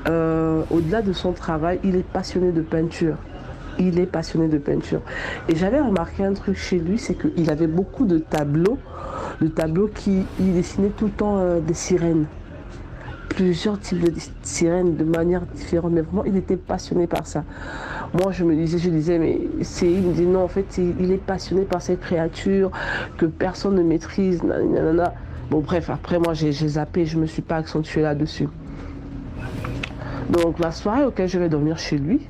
au-delà de son travail, il est passionné de peinture. Il est passionné de peinture. Et j'avais remarqué un truc chez lui, c'est qu'il avait beaucoup de tableaux il dessinait tout le temps des sirènes. Plusieurs types de sirènes de manière différente, mais vraiment, il était passionné par ça. Moi, je disais, mais il me dit non, en fait, il est passionné par cette créature que personne ne maîtrise, nanana. Bon, bref, après, moi, j'ai zappé, je me suis pas accentuée là-dessus. Donc, la soirée auquel je vais dormir chez lui,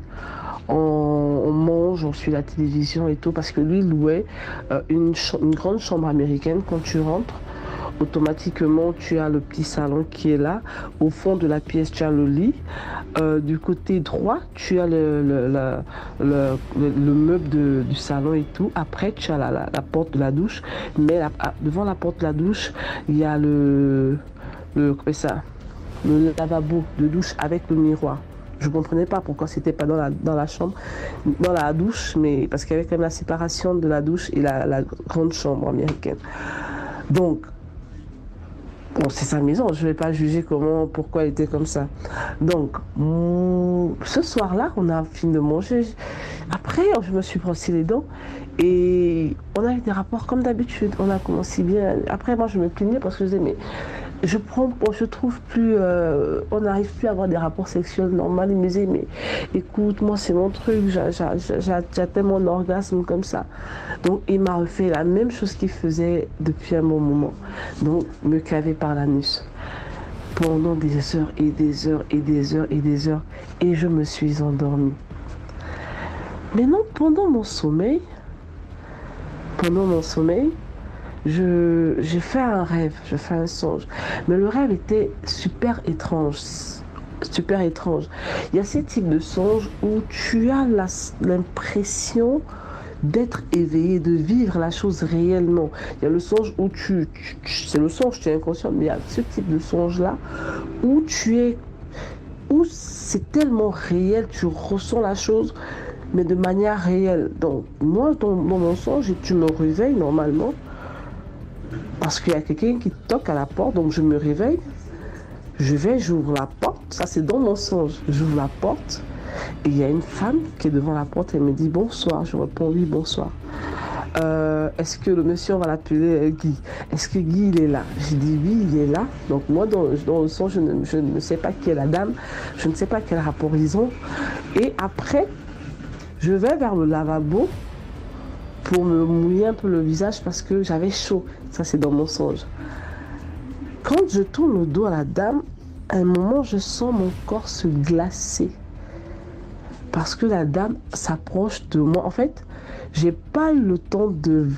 on mange, on suit la télévision et tout, parce que lui louait une grande chambre américaine. Quand tu rentres, automatiquement tu as le petit salon qui est là. Au fond de la pièce, tu as le lit. Du côté droit, tu as le meuble du salon et tout. Après, tu as la porte de la douche. Mais devant la porte de la douche, il y a le lavabo de douche avec le miroir. Je ne comprenais pas pourquoi c'était pas dans la chambre, dans la douche, mais parce qu'il y avait quand même la séparation de la douche et la grande chambre américaine. Donc, bon, c'est sa maison, je ne vais pas juger pourquoi elle était comme ça. Donc, ce soir-là, on a fini de manger. Après, je me suis brossé les dents et on a eu des rapports comme d'habitude. On a commencé bien. Après, moi, je me plaignais parce que je disais, mais je trouve plus, on n'arrive plus à avoir des rapports sexuels normaux. Il me disait, mais écoute, moi c'est mon truc, j'atteins mon orgasme comme ça. Donc il m'a refait la même chose qu'il faisait depuis un bon moment. Donc me caver par l'anus pendant des heures et des heures et des heures et des heures. Et je me suis endormie. Maintenant, pendant mon sommeil, j'ai fait un rêve, j'ai fait un songe. Mais le rêve était super étrange. Super étrange. Il y a ces types de songes où tu as l'impression d'être éveillé, de vivre la chose réellement. Il y a le songe où c'est le songe, tu es inconscient, mais il y a ce type de songe-là où où c'est tellement réel, tu ressens la chose, mais de manière réelle. Donc, moi, dans mon songe, tu me réveilles normalement, parce qu'il y a quelqu'un qui toque à la porte, donc je me réveille, j'ouvre la porte, ça c'est dans mon songe, j'ouvre la porte, et il y a une femme qui est devant la porte, elle me dit bonsoir, je réponds oui, bonsoir. Est-ce que le monsieur, on va l'appeler Guy, est-ce que Guy il est là? J'ai dit oui, il est là. Donc moi dans le songe, je ne sais pas qui est la dame, je ne sais pas quel rapport ils ont, et après, je vais vers le lavabo, pour me mouiller un peu le visage parce que j'avais chaud. Ça, c'est dans mon songe. Quand je tourne le dos à la dame, à un moment, je sens mon corps se glacer. Parce que la dame s'approche de moi. En fait, j'ai pas eu le temps de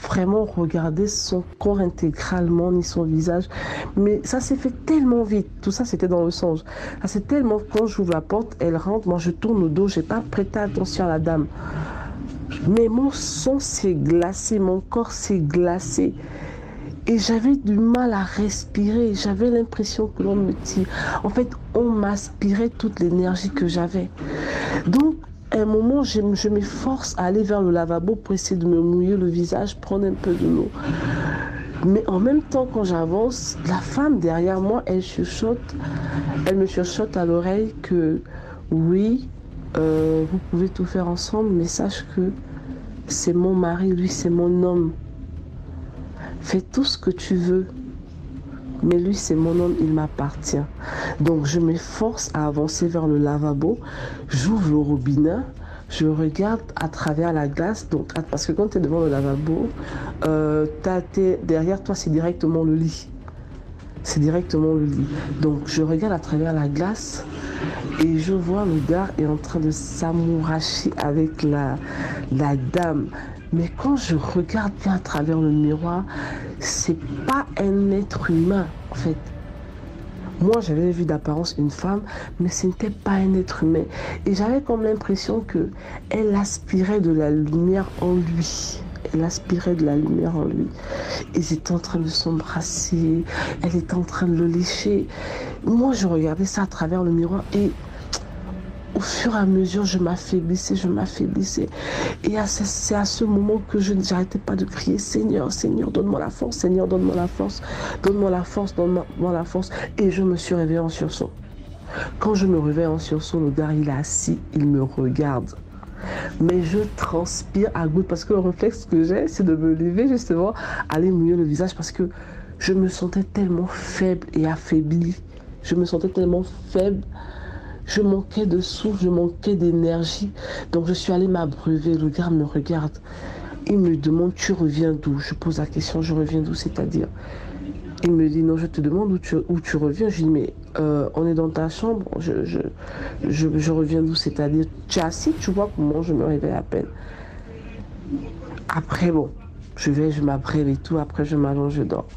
vraiment regarder son corps intégralement, ni son visage. Mais ça s'est fait tellement vite. Tout ça, c'était dans le songe. Ça, c'est tellement... Quand j'ouvre la porte, elle rentre. Moi, je tourne le dos. J'ai pas prêté attention à la dame. Mais mon sang s'est glacé, mon corps s'est glacé. Et j'avais du mal à respirer. J'avais l'impression que l'on me tire. En fait, on m'aspirait toute l'énergie que j'avais. Donc, à un moment, je m'efforce à aller vers le lavabo pour essayer de me mouiller le visage, prendre un peu de l'eau. Mais en même temps, quand j'avance, la femme derrière moi, elle me chuchote à l'oreille que oui, vous pouvez tout faire ensemble, mais sache que c'est mon mari, lui c'est mon homme. Fais tout ce que tu veux, mais lui c'est mon homme, il m'appartient. Donc je m'efforce à avancer vers le lavabo, j'ouvre le robinet, je regarde à travers la glace, donc, parce que quand tu es devant le lavabo, derrière toi c'est directement le lit. C'est directement le lit. Donc je regarde à travers la glace et je vois le gars est en train de s'amouracher avec la dame. Mais quand je regarde bien à travers le miroir, c'est pas un être humain en fait. Moi, j'avais vu d'apparence une femme, mais ce n'était pas un être humain. Et j'avais comme l'impression qu'elle aspirait de la lumière en lui. Elle aspirait de la lumière en lui. Ils étaient en train de s'embrasser, elle était en train de le lécher. Moi, je regardais ça à travers le miroir et au fur et à mesure, je m'affaiblissais. Et c'est à ce moment que je n'arrêtais pas de crier, Seigneur, Seigneur, donne-moi la force, Seigneur, donne-moi la force, donne-moi la force, donne-moi la force. Et je me suis réveillée en sursaut. Quand je me réveille en sursaut, le gars, il est assis, il me regarde. Mais je transpire à gouttes parce que le réflexe que j'ai, c'est de me lever justement, aller mouiller le visage parce que je me sentais tellement faible et affaiblie. Je me sentais tellement faible. Je manquais de souffle, je manquais d'énergie. Donc je suis allée m'abreuver. Le gars me regarde. Il me demande, tu reviens d'où? Je pose la question, je reviens d'où, c'est-à-dire? Il me dit, non, je te demande où tu reviens. Je dis, mais on est dans ta chambre. Je reviens d'où, c'est-à-dire? Tu es assis, tu vois comment je me réveille à peine. Après, bon, je m'abreuve et tout. Après, je m'allonge, je dors.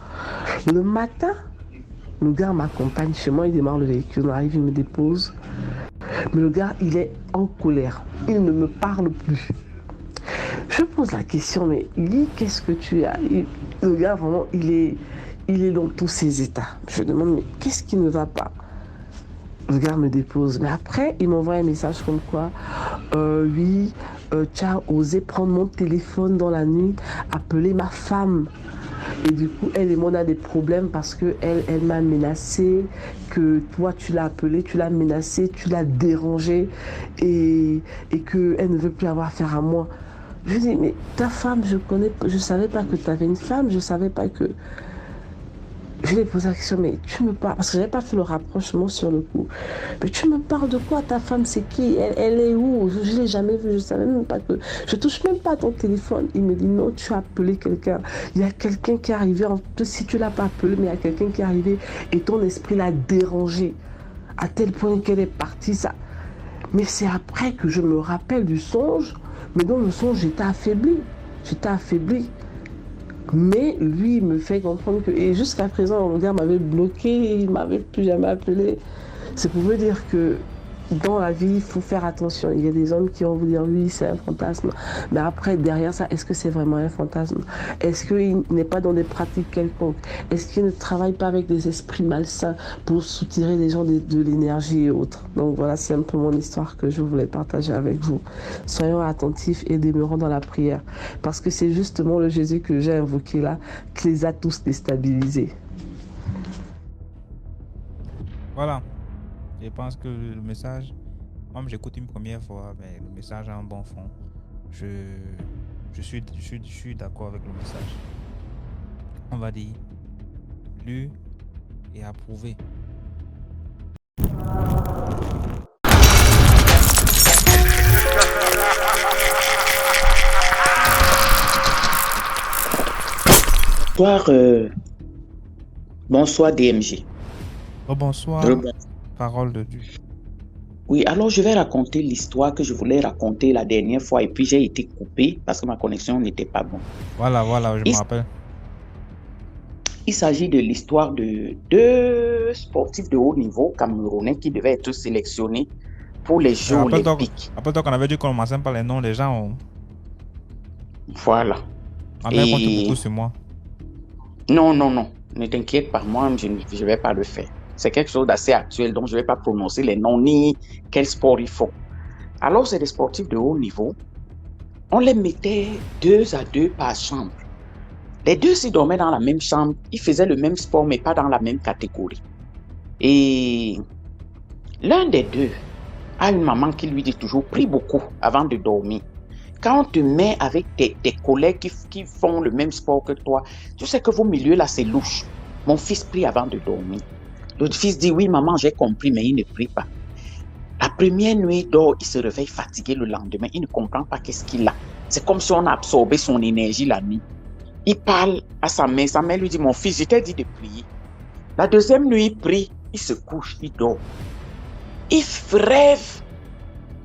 Le matin, le gars m'accompagne chez moi, il démarre le véhicule, on arrive, il me dépose. Mais le gars, il est en colère. Il ne me parle plus. Je pose la question, mais lui, qu'est-ce que tu as? Le gars, vraiment, il est dans tous ses états. Je demande, mais qu'est-ce qui ne va pas? Le gars me dépose. Mais après, il m'envoie un message comme quoi, oui, tu as osé prendre mon téléphone dans la nuit, appeler ma femme. Et du coup, elle et moi, on a des problèmes parce qu'elle m'a menacée, que toi, tu l'as appelée, tu l'as menacée, tu l'as dérangée et qu'elle ne veut plus avoir affaire à moi. Je dis, mais ta femme, je savais pas que tu avais une femme, je savais pas que... Je lui ai posé la question, mais tu me parles, parce que j'avais pas fait le rapprochement sur le coup. Mais tu me parles de quoi? Ta femme, c'est qui? Elle est où? Je l'ai jamais vue, je savais même pas que... Je touche même pas à ton téléphone. Il me dit, non, tu as appelé quelqu'un. Il y a quelqu'un qui est arrivé, en plus, si tu l'as pas appelé, mais il y a quelqu'un qui est arrivé et ton esprit l'a dérangé à tel point qu'elle est partie, ça. Mais c'est après que je me rappelle du songe, mais dans le songe, j'étais affaiblie. Mais lui, il me fait comprendre que... Et jusqu'à présent, le gars m'avait bloqué, il ne m'avait plus jamais appelé. C'est pour vous dire que dans la vie, il faut faire attention. Il y a des hommes qui vont vous dire, oui, c'est un fantasme. Mais après, derrière ça, est-ce que c'est vraiment un fantasme? Est-ce qu'il n'est pas dans des pratiques quelconques? Est-ce qu'il ne travaille pas avec des esprits malsains pour soutirer les gens de l'énergie et autres? Donc voilà, c'est un peu mon histoire que je voulais partager avec vous. Soyons attentifs et demeurons dans la prière. Parce que c'est justement le Jésus que j'ai invoqué là qui les a tous déstabilisés. Voilà. Je pense que le message, moi j'écoute une première fois, mais le message a un bon fond. Je suis d'accord avec le message. On va dire, lu et approuvé. Bonsoir DMG. Oh, bonsoir. Parole de Dieu. Oui, alors je vais raconter l'histoire que je voulais raconter la dernière fois et puis j'ai été coupé parce que ma connexion n'était pas bonne. Voilà, je me rappelle. Il s'agit de l'histoire de deux sportifs de haut niveau camerounais qui devaient être sélectionnés pour les Jeux olympiques. Rappelle-toi qu'on avait dit qu'on ne commençait pas les noms des gens. Voilà. Ma mère compte beaucoup sur moi. Non, non, non. Ne t'inquiète pas, moi, je ne vais pas le faire. C'est quelque chose d'assez actuel, donc je ne vais pas prononcer les noms ni quel sport ils font. Alors, c'est des sportifs de haut niveau. On les mettait 2 à 2 par chambre. Les deux s'y dormaient dans la même chambre. Ils faisaient le même sport, mais pas dans la même catégorie. Et l'un des deux a une maman qui lui dit toujours, prie beaucoup avant de dormir. Quand on te met avec tes collègues qui font le même sport que toi, tu sais que vos milieux là, c'est louche. Mon fils prie avant de dormir. L'autre fils dit, oui, maman, j'ai compris, mais il ne prie pas. La première nuit, il dort, il se réveille fatigué le lendemain. Il ne comprend pas qu'est-ce qu'il a. C'est comme si on a absorbé son énergie la nuit. Il parle à sa mère. Sa mère lui dit, mon fils, je t'ai dit de prier. La deuxième nuit, il prie, il se couche, il dort. Il rêve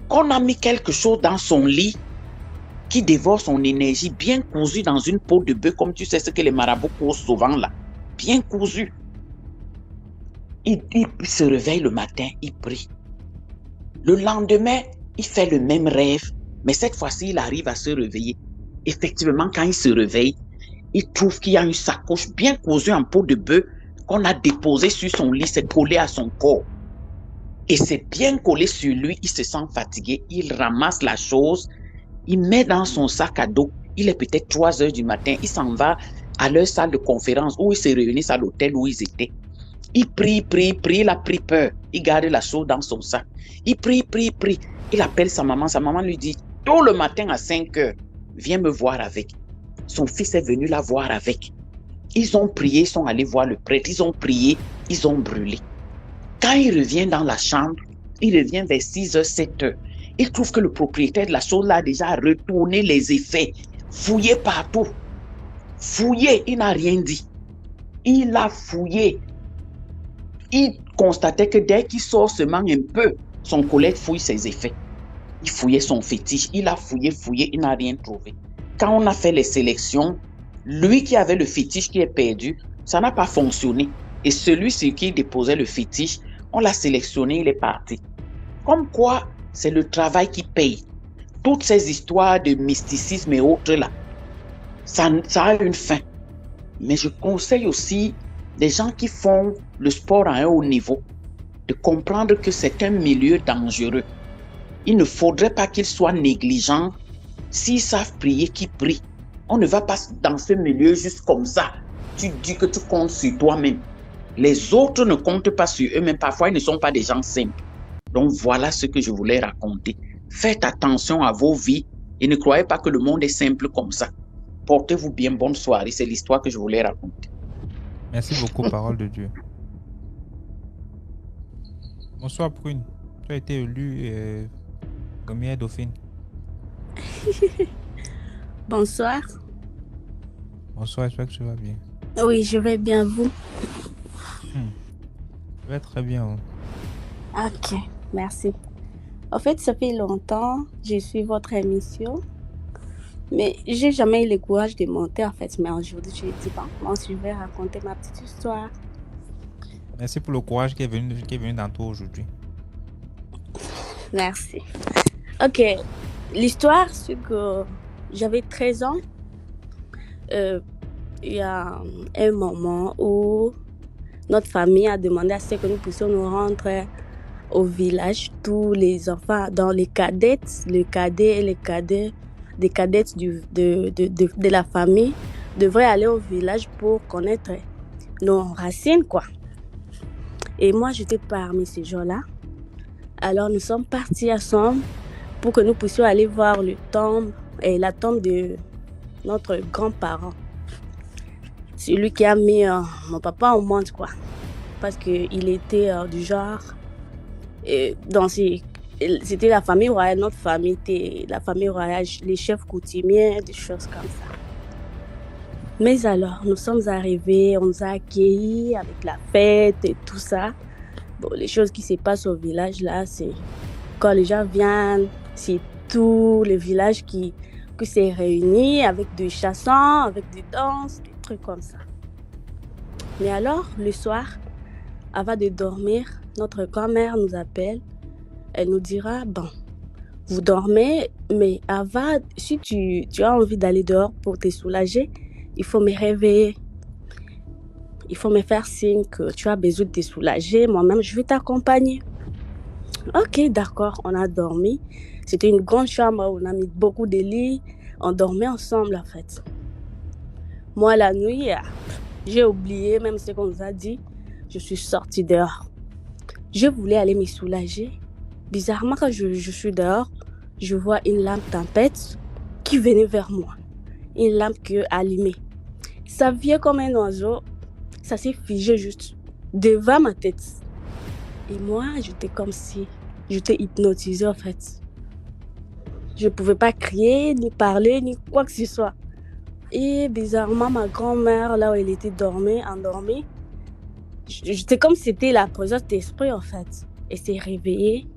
qu'on a mis quelque chose dans son lit qui dévore son énergie, bien cousu dans une peau de bœuf, comme tu sais ce que les marabouts courent souvent là. Bien cousu. Il se réveille le matin, il prie. Le lendemain, il fait le même rêve, mais cette fois-ci, il arrive à se réveiller. Effectivement, quand il se réveille, il trouve qu'il y a une sacoche bien cousue en peau de bœuf qu'on a déposée sur son lit, c'est collé à son corps. Et c'est bien collé sur lui, il se sent fatigué, il ramasse la chose, il met dans son sac à dos, il est peut-être 3 heures du matin, il s'en va à leur salle de conférence où ils se réunissent à l'hôtel où ils étaient. Il prie, il a pris peur, il garde la chose dans son sac. Il prie, il appelle sa maman lui dit, tôt le matin à 5 heures, viens me voir avec. Son fils est venu la voir avec. Ils ont prié, ils sont allés voir le prêtre, ils ont prié, ils ont brûlé. Quand il revient dans la chambre, il revient vers 6 heures, 7 heures. Il trouve que le propriétaire de la chose là a déjà retourné les effets, fouillé partout. Fouillé, il n'a rien dit. Il a fouillé. Il constatait que dès qu'il sort seulement un peu, son collègue fouille ses effets. Il fouillait son fétiche, il a fouillé, il n'a rien trouvé. Quand on a fait les sélections, lui qui avait le fétiche qui est perdu, ça n'a pas fonctionné. Et celui sur qui il déposait le fétiche, on l'a sélectionné, il est parti. Comme quoi, c'est le travail qui paye. Toutes ces histoires de mysticisme et autres là, ça a une fin. Mais je conseille aussi les gens qui font le sport à un haut niveau de comprendre que c'est un milieu dangereux. Il ne faudrait pas qu'ils soient négligents. S'ils savent prier, qu'ils prient. On ne va pas dans ce milieu juste comme ça. Tu dis que tu comptes sur toi-même. Les autres ne comptent pas sur eux, mais parfois ils ne sont pas des gens simples. Donc voilà ce que je voulais raconter. Faites attention à vos vies et ne croyez pas que le monde est simple comme ça. Portez-vous bien, bonne soirée. C'est l'histoire que je voulais raconter. Merci beaucoup, parole de Dieu. Bonsoir, Prune. Tu as été élue première dauphine. Bonsoir. Bonsoir, j'espère que tu vas bien. Oui, je vais bien, vous. Je vais très bien. Ok, merci. En fait, ça fait longtemps que je suis votre émission, mais j'ai jamais eu le courage de monter en fait. Mais aujourd'hui, je dis bon, moi je vais raconter ma petite histoire. Merci pour le courage qui est venu dans toi aujourd'hui. Merci. Ok, l'histoire, c'est que j'avais 13 ans. Il y a un moment où notre famille a demandé à ce que nous puissions nous rendre au village. Tous les enfants, dans les cadettes, les cadets et les cadets, des cadettes de la famille devraient aller au village pour connaître nos racines, quoi. Et moi, j'étais parmi ces gens-là. Alors, nous sommes partis ensemble pour que nous puissions aller voir la tombe de notre grand-parent. Celui qui a mis mon papa au monde, quoi. Parce qu'il était du genre... c'était la famille royale, notre famille était la famille royale, les chefs coutumiers, des choses comme ça. Mais alors, nous sommes arrivés, on nous a accueillis avec la fête et tout ça. Bon, les choses qui se passent au village là, c'est quand les gens viennent, c'est tout le village qui s'est réuni avec des chansons, avec des danses, des trucs comme ça. Mais alors, le soir, avant de dormir, notre grand-mère nous appelle. Elle nous dira, bon, vous dormez, mais avant, si tu as envie d'aller dehors pour te soulager, il faut me réveiller. il faut me faire signe que tu as besoin de te soulager. Moi-même, je vais t'accompagner. Ok, d'accord, on a dormi. C'était une grande chambre où on a mis beaucoup de lits. On dormait ensemble, en fait. Moi, la nuit, j'ai oublié même ce qu'on nous a dit. Je suis sortie dehors. Je voulais aller me soulager. Bizarrement, quand je suis dehors, je vois une lampe tempête qui venait vers moi. Une lampe qui est allumée. Ça vient comme un oiseau. Ça s'est figé juste devant ma tête. Et moi, j'étais comme si j'étais hypnotisée, en fait. Je ne pouvais pas crier, ni parler, ni quoi que ce soit. Et bizarrement, ma grand-mère, là où elle était endormie, j'étais comme si c'était la présence d'esprit, en fait. Elle s'est réveillée,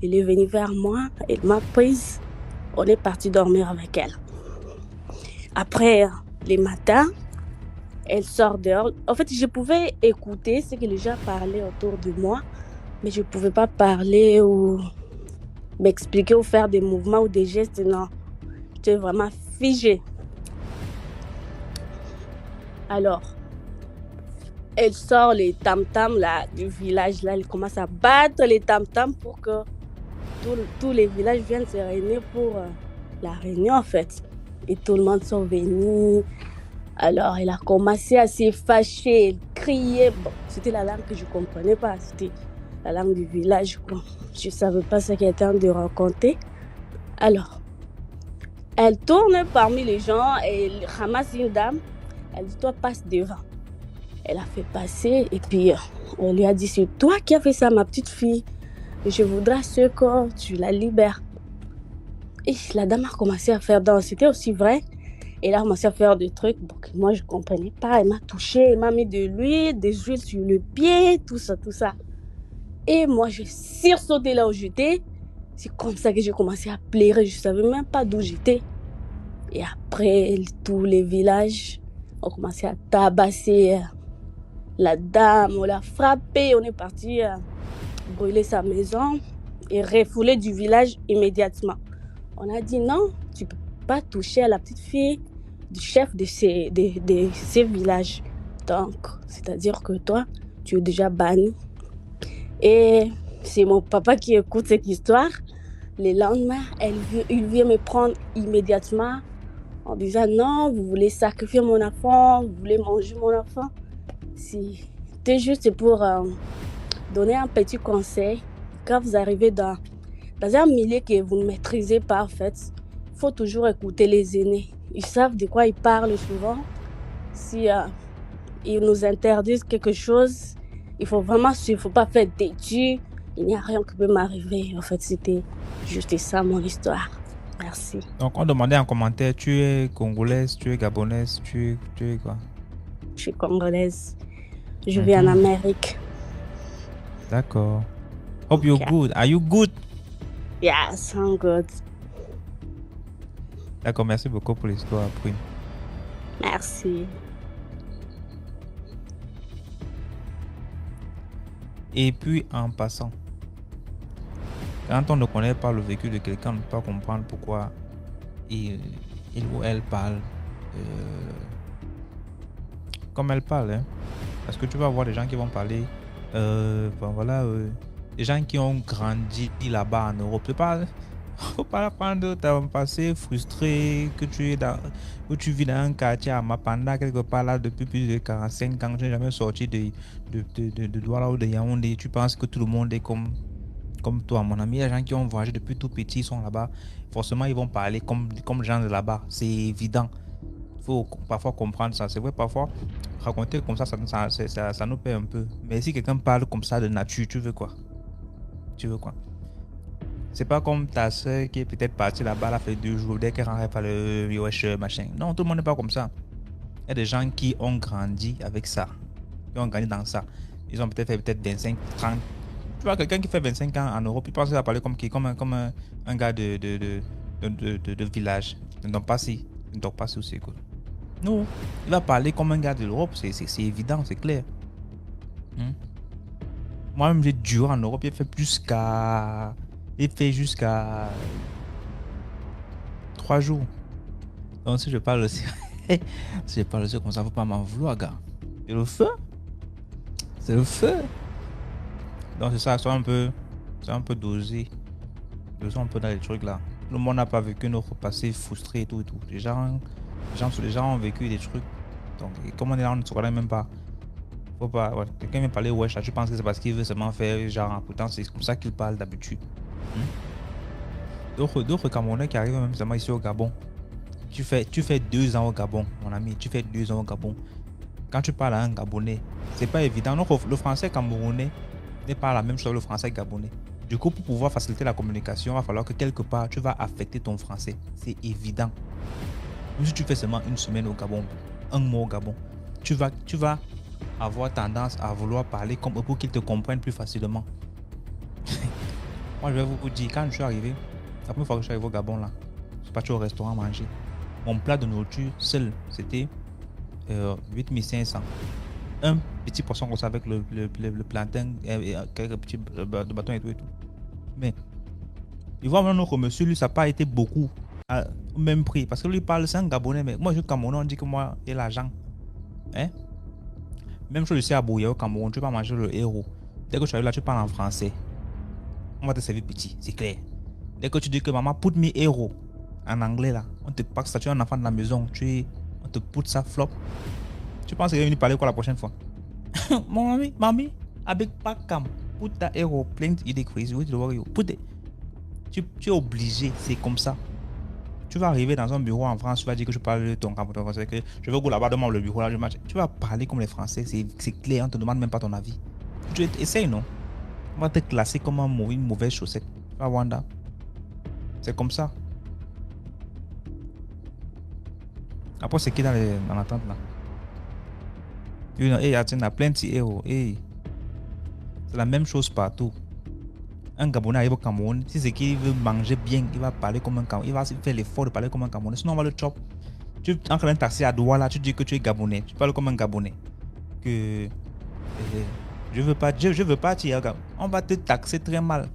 elle est venue vers moi, elle m'a prise. On est parti dormir avec elle. Après, les matins, elle sort dehors. En fait, je pouvais écouter ce que les gens parlaient autour de moi, mais je ne pouvais pas parler ou m'expliquer ou faire des mouvements ou des gestes. Non, j'étais vraiment figée. Alors, elle sort les tam-tams là, du village. Là, elle commence à battre les tam-tams pour que tous les villages viennent se réunir pour la réunion, en fait. Et tout le monde sont venus. Alors, elle a commencé à se fâcher, elle criait. Bon, c'était la langue que je ne comprenais pas. C'était la langue du village, quoi. Je ne savais pas ce qu'elle était en train de raconter. Alors, elle tourne parmi les gens et elle ramasse une dame. Elle dit, toi, passe devant. Elle a fait passer et puis on lui a dit, c'est toi qui as fait ça, ma petite fille. Je voudrais ce corps, tu la libères. Et la dame a commencé à faire danser. C'était aussi vrai. Elle a commencé à faire des trucs. Donc, moi, je ne comprenais pas. Elle m'a touchée, elle m'a mis de l'huile, des huiles sur le pied, tout ça, tout ça. Et moi, j'ai sursauté là où j'étais. C'est comme ça que j'ai commencé à pleurer. Je ne savais même pas d'où j'étais. Et après, tous les villages ont commencé à tabasser la dame. On l'a frappée. On est parti brûler sa maison et refouler du village immédiatement. On a dit non, tu ne peux pas toucher à la petite fille du chef de ces villages. Donc, c'est-à-dire que toi, tu es déjà banni. Et c'est mon papa qui écoute cette histoire. Le lendemain, il vient me prendre immédiatement en disant non, vous voulez sacrifier mon enfant, vous voulez manger mon enfant. C'était juste pour donner un petit conseil. Quand vous arrivez dans un milieu que vous ne maîtrisez pas, en fait, il faut toujours écouter les aînés. Ils savent de quoi ils parlent souvent. Si ils nous interdisent quelque chose, il faut vraiment suivre, il ne faut pas faire d'études. Il n'y a rien qui peut m'arriver. En fait, c'était juste ça, mon histoire. Merci. Donc, on demandait en commentaire, tu es congolaise, tu es gabonaise, tu es quoi? Je suis congolaise. Je vis en Amérique. D'accord. Hope you're good. Are you good? Yes, I'm good. D'accord, merci beaucoup pour l'histoire, Prime. Merci. Et puis, en passant, quand on ne connaît pas le vécu de quelqu'un, on ne peut pas comprendre pourquoi il ou elle parle comme elle parle. Hein. Parce que tu vas voir des gens qui vont parler, des gens qui ont grandi là-bas en Europe. Faut pas prendre ton passé frustré, que tu vis dans un quartier à Mapanda, quelque part là, depuis plus de 45 ans, tu n'es jamais sorti de Douala ou de Yaoundé. Tu penses que tout le monde est comme toi, mon ami. Il y a des gens qui ont voyagé depuis tout petit, ils sont là-bas. Forcément, ils vont parler comme les gens de là-bas. C'est évident. Il faut parfois comprendre ça. C'est vrai, parfois, raconter comme ça nous paie un peu. Mais si quelqu'un parle comme ça de nature, tu veux quoi? C'est pas comme ta soeur qui est peut-être partie là-bas, elle a fait 2 jours, dès qu'elle rentre, elle parle wesh, machin. Non, tout le monde n'est pas comme ça. Il y a des gens qui ont grandi avec ça, qui ont grandi dans ça. Ils ont peut-être fait 25, 30. Tu vois, quelqu'un qui fait 25 ans en Europe, il pense qu'il va parler comme un gars de village. Ne dort pas si aussi, quoi. Non, il va parler comme un gars de l'Europe, c'est évident, c'est clair. Moi-même, j'ai duré en Europe, il fait jusqu'à 3 jours. Donc si je parle aussi, comme ça, faut pas m'en vouloir, gars. Je le fais. C'est le feu. Donc c'est ça, soit un peu dosé. Dosé un peu dans les trucs là. Le monde n'a pas vécu notre passé frustré et tout et tout. Les gens ont vécu des trucs. Donc comme on est là, on ne se connaît même pas. Faut pas. Ouais, quelqu'un vient parler wesh, tu penses que c'est parce qu'il veut seulement faire genre. Pourtant c'est comme ça qu'il parle d'habitude. D'autres Camerounais qui arrivent même seulement ici au Gabon. Tu fais 2 ans au Gabon, mon ami. Tu fais 2 ans au Gabon. Quand tu parles à un Gabonais, c'est pas évident. Donc, le français camerounais n'est pas la même chose que le français gabonais. Du coup, pour pouvoir faciliter la communication, il va falloir que quelque part, tu vas affecter ton français. C'est évident. Même si tu fais seulement 1 semaine au Gabon, 1 mois au Gabon, tu vas avoir tendance à vouloir parler comme eux pour qu'ils te comprennent plus facilement. Moi, je vais vous dire, quand je suis arrivé, la première fois que je suis arrivé au Gabon, là, je suis parti au restaurant manger. Mon plat de nourriture seul, c'était 8500. Un petit poisson comme ça avec le plantain et quelques petits bâtons et tout et tout. Mais, il voit maintenant notre monsieur, lui, ça n'a pas été beaucoup au même prix. Parce que lui parle, c'est un Gabonais, mais moi, je suis Camerounais, on dit que moi, j'ai l'argent. Hein? Même chose ici à Bouya, au Cameroun, tu vas manger le héros. Dès que tu arrives là, tu parles en français. On va te servir petit, c'est clair. Dès que tu dis que maman, put me héros en anglais là, on te passe ça, tu es un enfant de la maison, on te put ça flop. Tu penses qu'il va venir parler quoi la prochaine fois? Mon ami, mamie, avec pas cam, put ta héros, plein d'idées crazy, put it. Tu es obligé, c'est comme ça. Tu vas arriver dans un bureau en France, tu vas dire que je parle de ton français, que je veux go là-bas, demande le bureau là, tu vas parler comme les Français, c'est clair, on te demande même pas ton avis. Tu essayes, non? On va te classer comme une mauvaise chaussette. Tu vas Wanda. C'est comme ça. Après, c'est qui dans la tente là? Hey, il y a plein de héros. Hey. C'est la même chose partout. Un Gabonais arrive au Cameroun, si c'est qu'il veut manger bien, il va parler comme un Camerounais. Il va faire l'effort de parler comme un Camerounais. Sinon, on va le chop. Tu entres dans un taxi à Douala, tu dis que tu es Gabonais. Tu parles comme un Gabonais. Que. Je veux pas dire. On va te taxer très mal.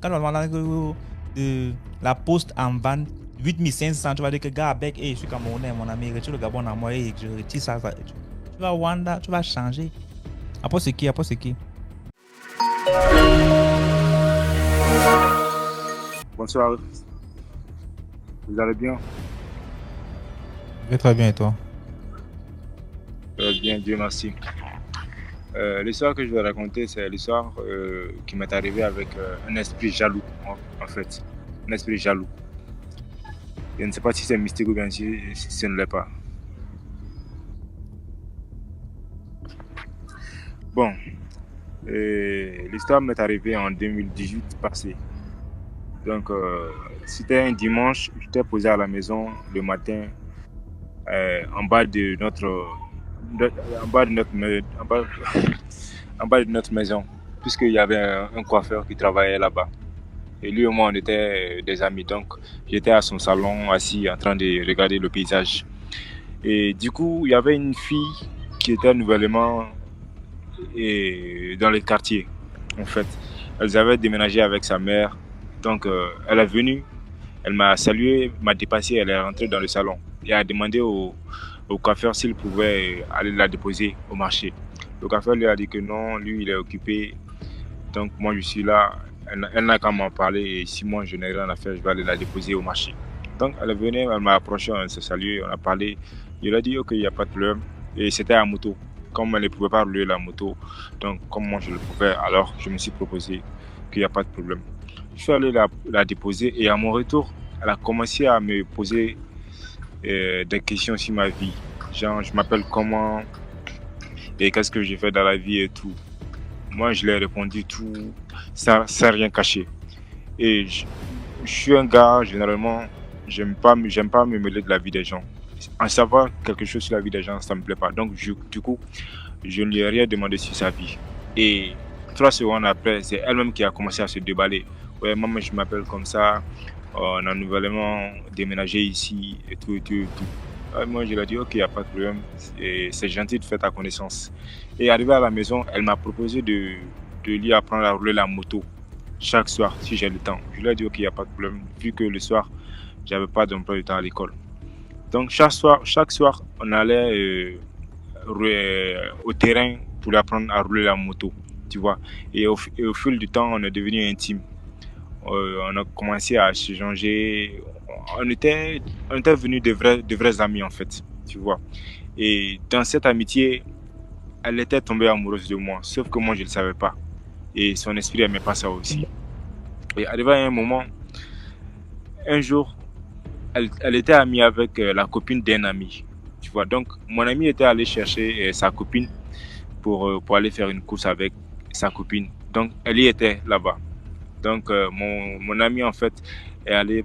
Quand on va de la poste en vanne, 8500, tu vas dire que gars, avec, je suis Camerounais, mon ami, retire le Gabon à moi et je retire ça. Tu vas Wanda, tu vas changer. Après, c'est qui? Bonsoir. Vous allez bien? Je vais très bien et toi? Bien, Dieu merci. L'histoire que je vais raconter, c'est l'histoire qui m'est arrivée avec un esprit jaloux, en fait. Un esprit jaloux. Je ne sais pas si c'est mystique ou bien si ce ne l'est pas. Bon, l'histoire m'est arrivée en 2018 passé. Donc, c'était un dimanche, j'étais posé à la maison le matin, en bas de notre maison, puisqu'il y avait un coiffeur qui travaillait là-bas. Et lui et moi, on était des amis. Donc, j'étais à son salon, assis, en train de regarder le paysage. Et du coup, il y avait une fille qui était nouvellement dans le quartier, en fait. Elles avaient déménagé avec sa mère. Donc, elle est venue, elle m'a salué, m'a dépassé, elle est rentrée dans le salon. Et a demandé au coiffeur s'il pouvait aller la déposer au marché. Le coiffeur lui a dit que non, lui, il est occupé. Donc, moi, je suis là. Elle n'a qu'à m'en parler. Et si moi, je n'ai rien à faire, je vais aller la déposer au marché. Donc, elle est venue, elle m'a approché, on s'est salué, on a parlé. Je lui ai dit, OK, il n'y a pas de problème. Et c'était à moto. Comme elle ne pouvait pas rouler la moto, donc comme moi, je le pouvais, alors je me suis proposé qu'il n'y a pas de problème. Je suis allé la déposer et à mon retour, elle a commencé à me poser des questions sur ma vie. Genre, je m'appelle comment et qu'est-ce que j'ai fait dans la vie et tout. Moi, je lui ai répondu tout sans rien cacher. Et je suis un gars, généralement, j'aime pas me mêler de la vie des gens. En savoir quelque chose sur la vie des gens, ça me plaît pas. Donc, du coup, je ne lui ai rien demandé sur sa vie. Et 3 secondes après, c'est elle-même qui a commencé à se déballer. Ouais, maman, je m'appelle comme ça. On a nouvellement déménagé ici et tout. Moi, je lui ai dit, OK, il n'y a pas de problème. C'est gentil de faire ta connaissance. Et arrivé à la maison, elle m'a proposé de lui apprendre à rouler la moto chaque soir, si j'ai le temps. Je lui ai dit, OK, il n'y a pas de problème, vu que le soir, j'avais pas d'emploi du temps à l'école. Donc, chaque soir, on allait au terrain pour lui apprendre à rouler la moto, tu vois. Et au fil du temps, on est devenu intime. On a commencé à s'échanger. On était venus de vrais amis, en fait, tu vois. Et dans cette amitié, elle était tombée amoureuse de moi, sauf que moi, je ne le savais pas. Et son esprit n'aimait pas ça aussi. Et arrivé à un moment, un jour, elle était amie avec la copine d'un ami, tu vois. Donc, mon ami était allé chercher sa copine pour aller faire une course avec sa copine. Donc, elle y était là-bas. Donc, mon ami, en fait, est allé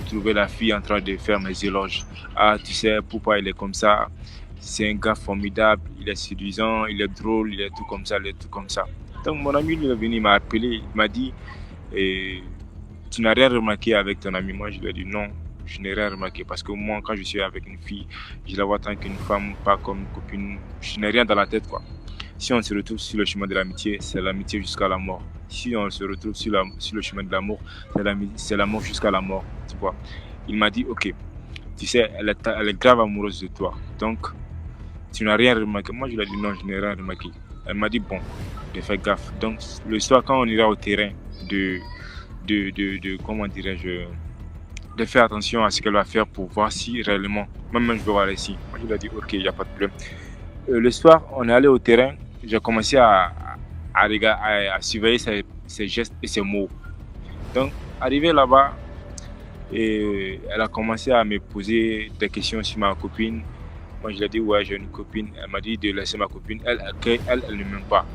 trouver la fille en train de faire mes éloges. Ah, tu sais, pourquoi il est comme ça? C'est un gars formidable, il est séduisant, il est drôle, il est tout comme ça, il est tout comme ça. Donc, mon ami, lui est venu, il m'a appelé, il m'a dit, tu n'as rien remarqué avec ton ami? Moi, je lui ai dit non, je n'ai rien remarqué parce que moi, quand je suis avec une fille, je la vois tant qu'une femme, pas comme une copine. Je n'ai rien dans la tête, quoi. Si on se retrouve sur le chemin de l'amitié, c'est l'amitié jusqu'à la mort. Si on se retrouve sur le chemin de l'amour, c'est l'amour jusqu'à la mort, tu vois. Il m'a dit, ok, tu sais, elle est grave amoureuse de toi, donc tu n'as rien remarqué. Moi, je lui ai dit non, je n'ai rien remarqué. Elle m'a dit, bon, de faire gaffe. Donc, le soir, quand on ira au terrain, comment dirais-je, de faire attention à ce qu'elle va faire pour voir si réellement, même je vais voir ici. Moi, je lui ai dit, ok, il n'y a pas de problème. Le soir, on est allé au terrain, j'ai commencé à surveiller ses gestes et ses mots. Donc, arrivé là-bas, et elle a commencé à me poser des questions sur ma copine. Moi, je lui ai dit, ouais, j'ai une copine. Elle m'a dit de laisser ma copine. Elle ne m'aime pas.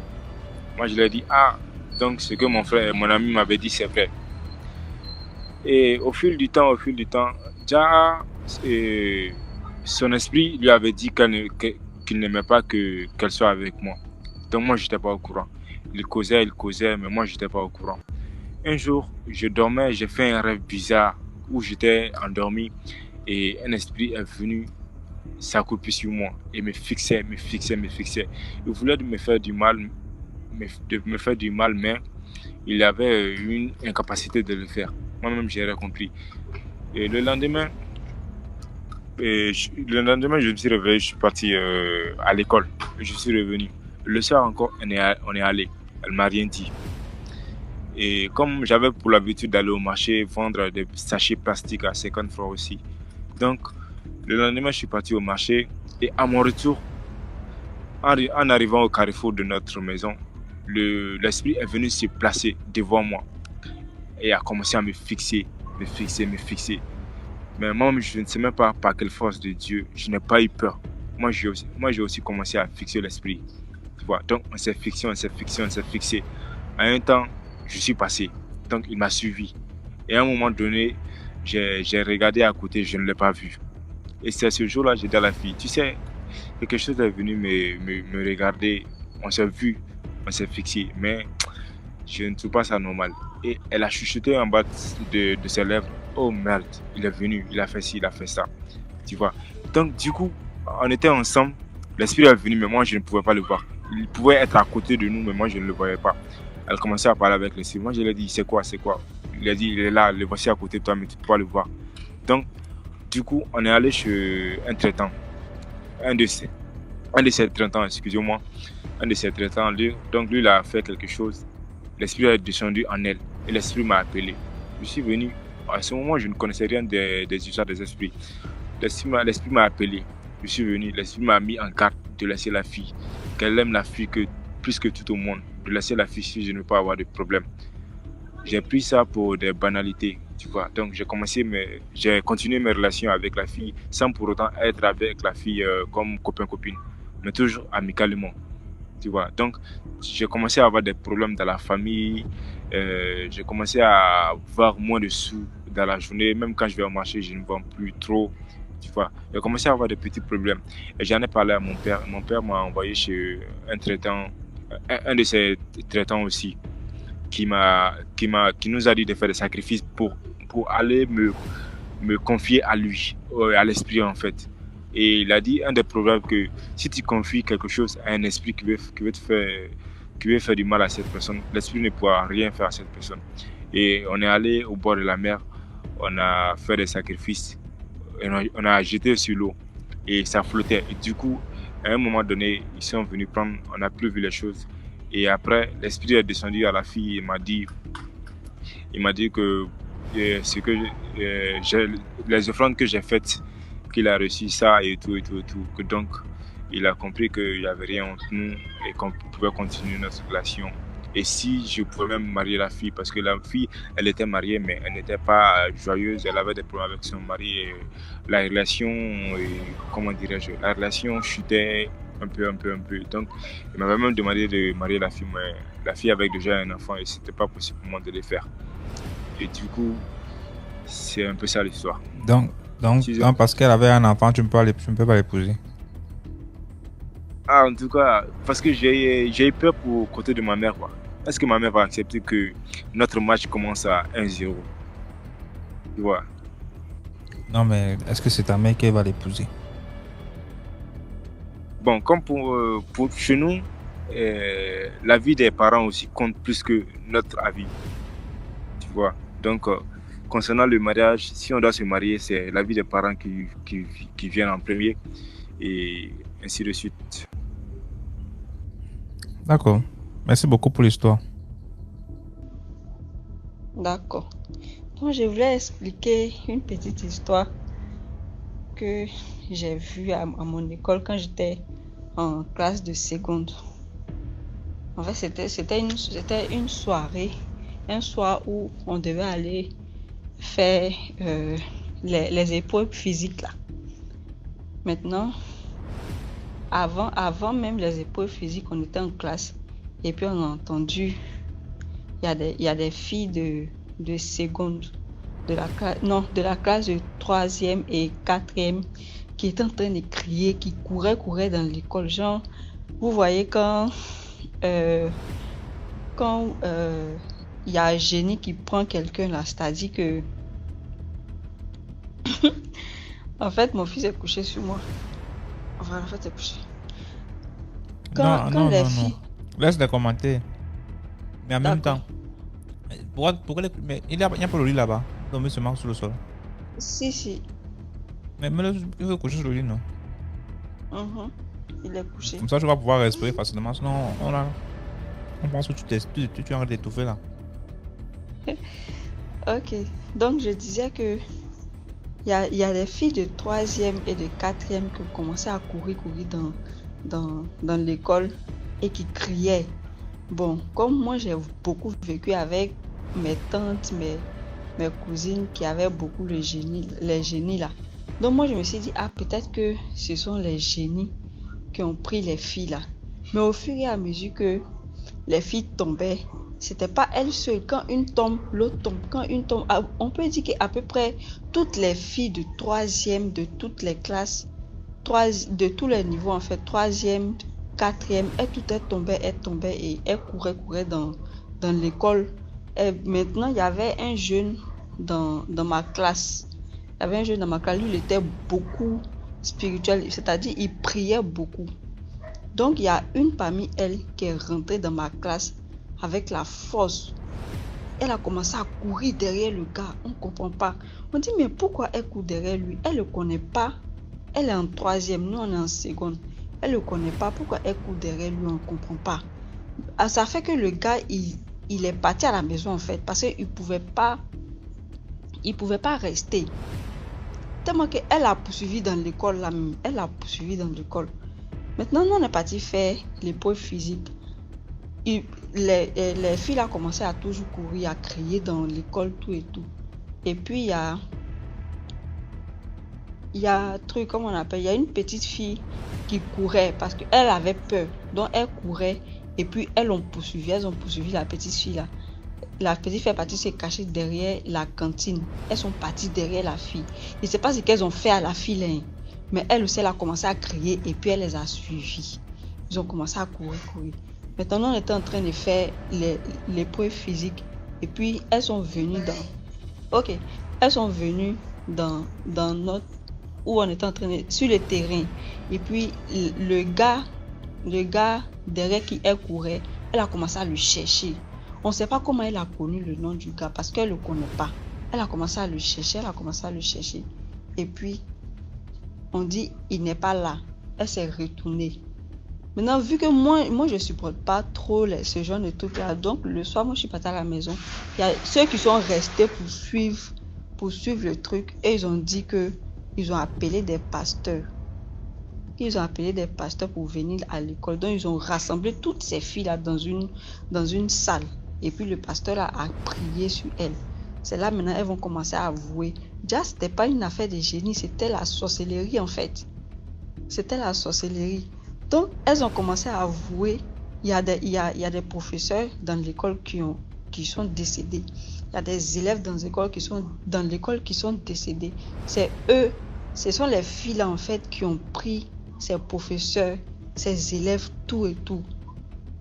Moi, je lui ai dit, ah, donc ce que mon ami m'avait dit, c'est vrai. Et au fil du temps, déjà, son esprit lui avait dit qu'il n'aimait pas qu'elle soit avec moi. Donc moi, je n'étais pas au courant. Il causait, mais moi, je n'étais pas au courant. Un jour, je dormais, j'ai fait un rêve bizarre où j'étais endormi et un esprit est venu s'accroupir sur moi et me fixait. Il voulait me faire du mal, mais il avait une incapacité de le faire. Moi-même, j'ai rien compris. Et le lendemain, je me suis réveillé, je suis parti à l'école. Je suis revenu. Le soir encore, on est allé. Elle m'a rien dit. Et comme j'avais pour l'habitude d'aller au marché vendre des sachets plastiques à 50 francs aussi. Donc, le lendemain, je suis parti au marché. Et à mon retour, en arrivant au carrefour de notre maison, l'esprit est venu se placer devant moi. Et a commencé à me fixer. Mais moi, je ne sais même pas par quelle force de Dieu, je n'ai pas eu peur. Moi, j'ai aussi commencé à fixer l'esprit. Tu vois, donc on s'est fixé. À un temps, je suis passé. Donc il m'a suivi. Et à un moment donné, j'ai regardé à côté, je ne l'ai pas vu. Et c'est ce jour-là, j'ai dit à la fille, tu sais, quelque chose est venu me regarder. On s'est vu, on s'est fixé. Mais je ne trouve pas ça normal. Et elle a chuchoté en bas de ses lèvres. Oh merde, il est venu, il a fait ci, il a fait ça. Tu vois. Donc du coup, on était ensemble. L'esprit est venu, mais moi je ne pouvais pas le voir. Il pouvait être à côté de nous, mais moi je ne le voyais pas. Elle commençait à parler avec l'esprit. Moi je lui ai dit, c'est quoi? Il a dit, il est là, le voici à côté de toi, mais tu ne peux pas le voir. Donc, du coup, on est allé chez un traitant. Un de ces traitants, excusez-moi. Un de ces traitants, donc lui, il a fait quelque chose. L'esprit est descendu en elle. Et l'esprit m'a appelé. Je suis venu. À ce moment, je ne connaissais rien des histoires des esprits. L'esprit m'a appelé. Je suis venu. L'esprit m'a mis en garde de laisser la fille. Qu'elle aime la fille plus que tout au monde. De laisser la fille si je ne veux pas avoir de problème. J'ai pris ça pour des banalités, tu vois. Donc j'ai continué mes relations avec la fille sans pour autant être avec la fille comme copain-copine, mais toujours amicalement, tu vois. Donc j'ai commencé à avoir des problèmes dans la famille, j'ai commencé à avoir moins de sous dans la journée, même quand je vais au marché, je ne vends plus trop, tu vois. J'ai commencé à avoir des petits problèmes et j'en ai parlé à mon père. Mon père m'a envoyé chez un traitant, un de ses traitants aussi, qui nous a dit de faire des sacrifices pour aller me confier à lui, à l'esprit en fait. Et il a dit un des problèmes que si tu confies quelque chose à un esprit qui veut faire du mal à cette personne, l'esprit ne pourra rien faire à cette personne. Et on est allé au bord de la mer, on a fait des sacrifices, et on a jeté sur l'eau et ça flottait. Et du coup, À un moment donné, ils sont venus prendre, on n'a plus vu les choses. Et après, l'esprit est descendu à la fille et m'a dit que ce que les offrandes que j'ai faites, qu'il a reçu ça et tout. Que donc, il a compris qu'il n'y avait rien entre nous et qu'on pouvait continuer notre relation. Et si je pouvais même marier la fille, parce que la fille, elle était mariée, mais elle n'était pas joyeuse, elle avait des problèmes avec son mari. Et la relation, la relation chutait un peu. Donc, il m'avait même demandé de marier la fille, mais la fille avait déjà un enfant et c'était pas possible pour moi de le faire. Et du coup, c'est un peu ça l'histoire. Donc parce qu'elle avait un enfant, tu ne peux pas l'épouser. En tout cas, parce que j'ai eu peur pour côté de ma mère, quoi. Est-ce que ma mère va accepter que notre match commence à 1-0? Tu vois? Non, mais est-ce que c'est ta mère qui va l'épouser? Bon, comme pour chez nous, l'avis des parents aussi compte plus que notre avis. Tu vois? Donc, concernant le mariage, si on doit se marier, c'est l'avis des parents qui viennent en premier et ainsi de suite. D'accord. Merci beaucoup pour l'histoire. D'accord. Donc, je voulais expliquer une petite histoire que j'ai vue à mon école quand j'étais en classe de seconde. En fait, c'était une soirée, un soir où on devait aller faire les épreuves physiques là. Maintenant, avant même les épreuves physiques, on était en classe et puis on a entendu, il y a des filles de seconde, de la classe de 3e et 4e qui étaient en train de crier, qui couraient dans l'école. Genre, vous voyez quand il y a un génie qui prend quelqu'un là, c'est-à-dire que en fait, mon fils est couché sur moi. Enfin, en fait, c'est couché. Non. Laisse-les commenter. Mais en même temps, mais il n'y a pas le lit là-bas. Donc, il se marque sur le sol. Si. Mais il veut coucher sur le lit, non? Il est couché. Comme ça, je vais pouvoir respirer facilement. Sinon, on pense que tu es en train d'étouffer là. Ok. Donc, je disais que il y a des filles de 3e et de 4e qui commençaient à courir dans l'école et qui criaient. Bon, comme moi j'ai beaucoup vécu avec mes tantes, mes cousines qui avaient beaucoup les génies là. Donc moi je me suis dit, peut-être que ce sont les génies qui ont pris les filles là. Mais au fur et à mesure que les filles tombaient, c'était pas elles seules. Quand une tombe, l'autre tombe. Quand une tombe, on peut dire qu'à peu près toutes les filles de 3e, de toutes les classes, de tous les niveaux en fait, 3e, 4e, elles tombaient et elles couraient dans l'école. Et maintenant, il y avait un jeune dans ma classe. Lui, il était beaucoup spirituel, c'est-à-dire il priait beaucoup. Donc, il y a une parmi elles qui est rentrée dans ma classe avec la force. Elle a commencé à courir derrière le gars. On ne comprend pas. On dit, mais pourquoi elle court derrière lui? Elle ne le connaît pas. Elle est en 3e, nous on est en seconde. Elle ne le connaît pas. Pourquoi elle court derrière lui? On ne comprend pas. Ça fait que le gars, il est parti à la maison en fait. Parce qu'il ne pouvait pas rester. Tellement qu'elle a poursuivi dans l'école là même. Elle a poursuivi dans l'école. Maintenant, nous on est parti faire l'épreuve physique. Les filles ont commencé à toujours courir, à crier dans l'école, tout et tout. Et puis il y a un truc, comment on appelle, il y a une petite fille qui courait parce qu'elle avait peur. Donc elle courait et puis elles ont poursuivi la petite fille là. La petite fille est partie se cacher derrière la cantine. Elles sont parties derrière la fille. Je ne sais pas ce qu'elles ont fait à la fille là, mais elle aussi elle a commencé à crier et puis elle les a suivis. Ils ont commencé à courir. Maintenant, on était en train de faire l'épreuve physique et puis elles sont venues dans notre où on était en train sur le terrain et puis le gars derrière qui elle courait, elle a commencé à le chercher. On ne sait pas comment elle a connu le nom du gars parce qu'elle ne le connaît pas. Elle a commencé à le chercher et puis on dit il n'est pas là. elle s'est retournée. Maintenant, vu que moi je supporte pas trop ce genre de trucs-là, donc le soir, moi, je suis partie à la maison. Il y a ceux qui sont restés pour suivre le truc, et ils ont dit que ils ont appelé des pasteurs. Ils ont appelé des pasteurs pour venir à l'école. Donc, ils ont rassemblé toutes ces filles-là dans une salle. Et puis, le pasteur là, a prié sur elles. C'est là, maintenant, elles vont commencer à avouer. Déjà, c'était pas une affaire de génie, c'était la sorcellerie, en fait. C'était la sorcellerie. Donc, elles ont commencé à avouer. Il y a des professeurs dans l'école qui sont décédés. Il y a des élèves dans l'école qui sont décédés. C'est eux, ce sont les filles là, en fait, qui ont pris ces professeurs, ces élèves, tout et tout.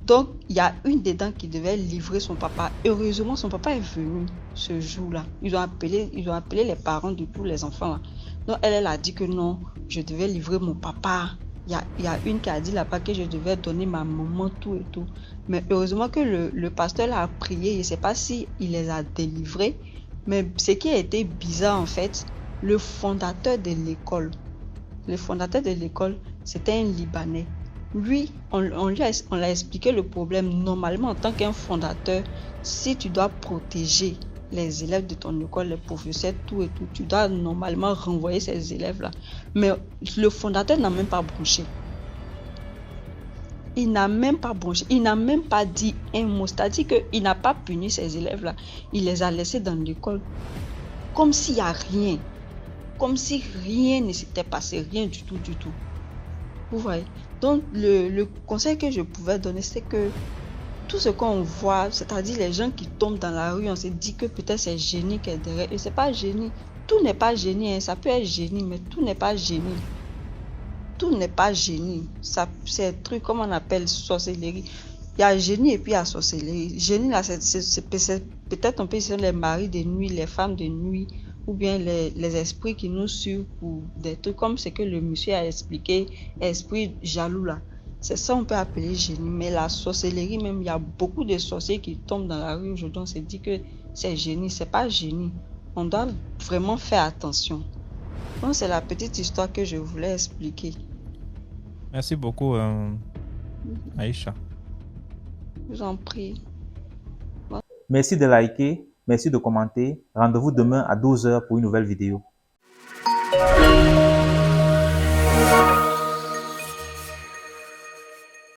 Donc, il y a une dedans qui devait livrer son papa. Heureusement, son papa est venu ce jour-là. Ils ont appelé les parents de tous les enfants là. Donc, elle a dit que non, je devais livrer mon papa. Il y a une qui a dit là-bas que je devais donner ma maman, tout et tout. Mais heureusement que le pasteur là a prié. Je ne sais pas si il les a délivrés. Mais ce qui a été bizarre, en fait, le fondateur de l'école, c'était un Libanais. Lui, on l'a expliqué le problème. Normalement, en tant qu'un fondateur, si tu dois protéger les élèves de ton école, les professeurs, tout et tout, tu dois normalement renvoyer ces élèves-là. Mais le fondateur n'a même pas bronché. Il n'a même pas bronché. Il n'a même pas dit un mot. C'est-à-dire qu'il n'a pas puni ces élèves-là. Il les a laissés dans l'école comme s'il n'y a rien. Comme si rien ne s'était passé. Rien du tout, du tout. Vous voyez? Donc, le conseil que je pouvais donner, c'est que tout ce qu'on voit, c'est-à-dire les gens qui tombent dans la rue, on se dit que peut-être c'est génie qui est derrière. Et c'est pas génie. Tout n'est pas génie. Hein. Ça peut être génie, mais tout n'est pas génie. Tout n'est pas génie. Ça, c'est un truc, comme on appelle sorcellerie. Il y a génie et puis il y a sorcellerie. Génie, là, c'est peut-être un peu les maris de nuit, les femmes de nuit, ou bien les esprits qui nous suivent pour des trucs comme ce que le monsieur a expliqué, esprit jaloux là. C'est ça on peut appeler génie. Mais la sorcellerie même, il y a beaucoup de sorciers qui tombent dans la rue aujourd'hui. On se dit que c'est génie. C'est pas génie. On doit vraiment faire attention. Donc c'est la petite histoire que je voulais expliquer. Merci beaucoup, Aïcha. Je vous en prie. Merci de liker, merci de commenter. Rendez-vous demain à 12h pour une nouvelle vidéo.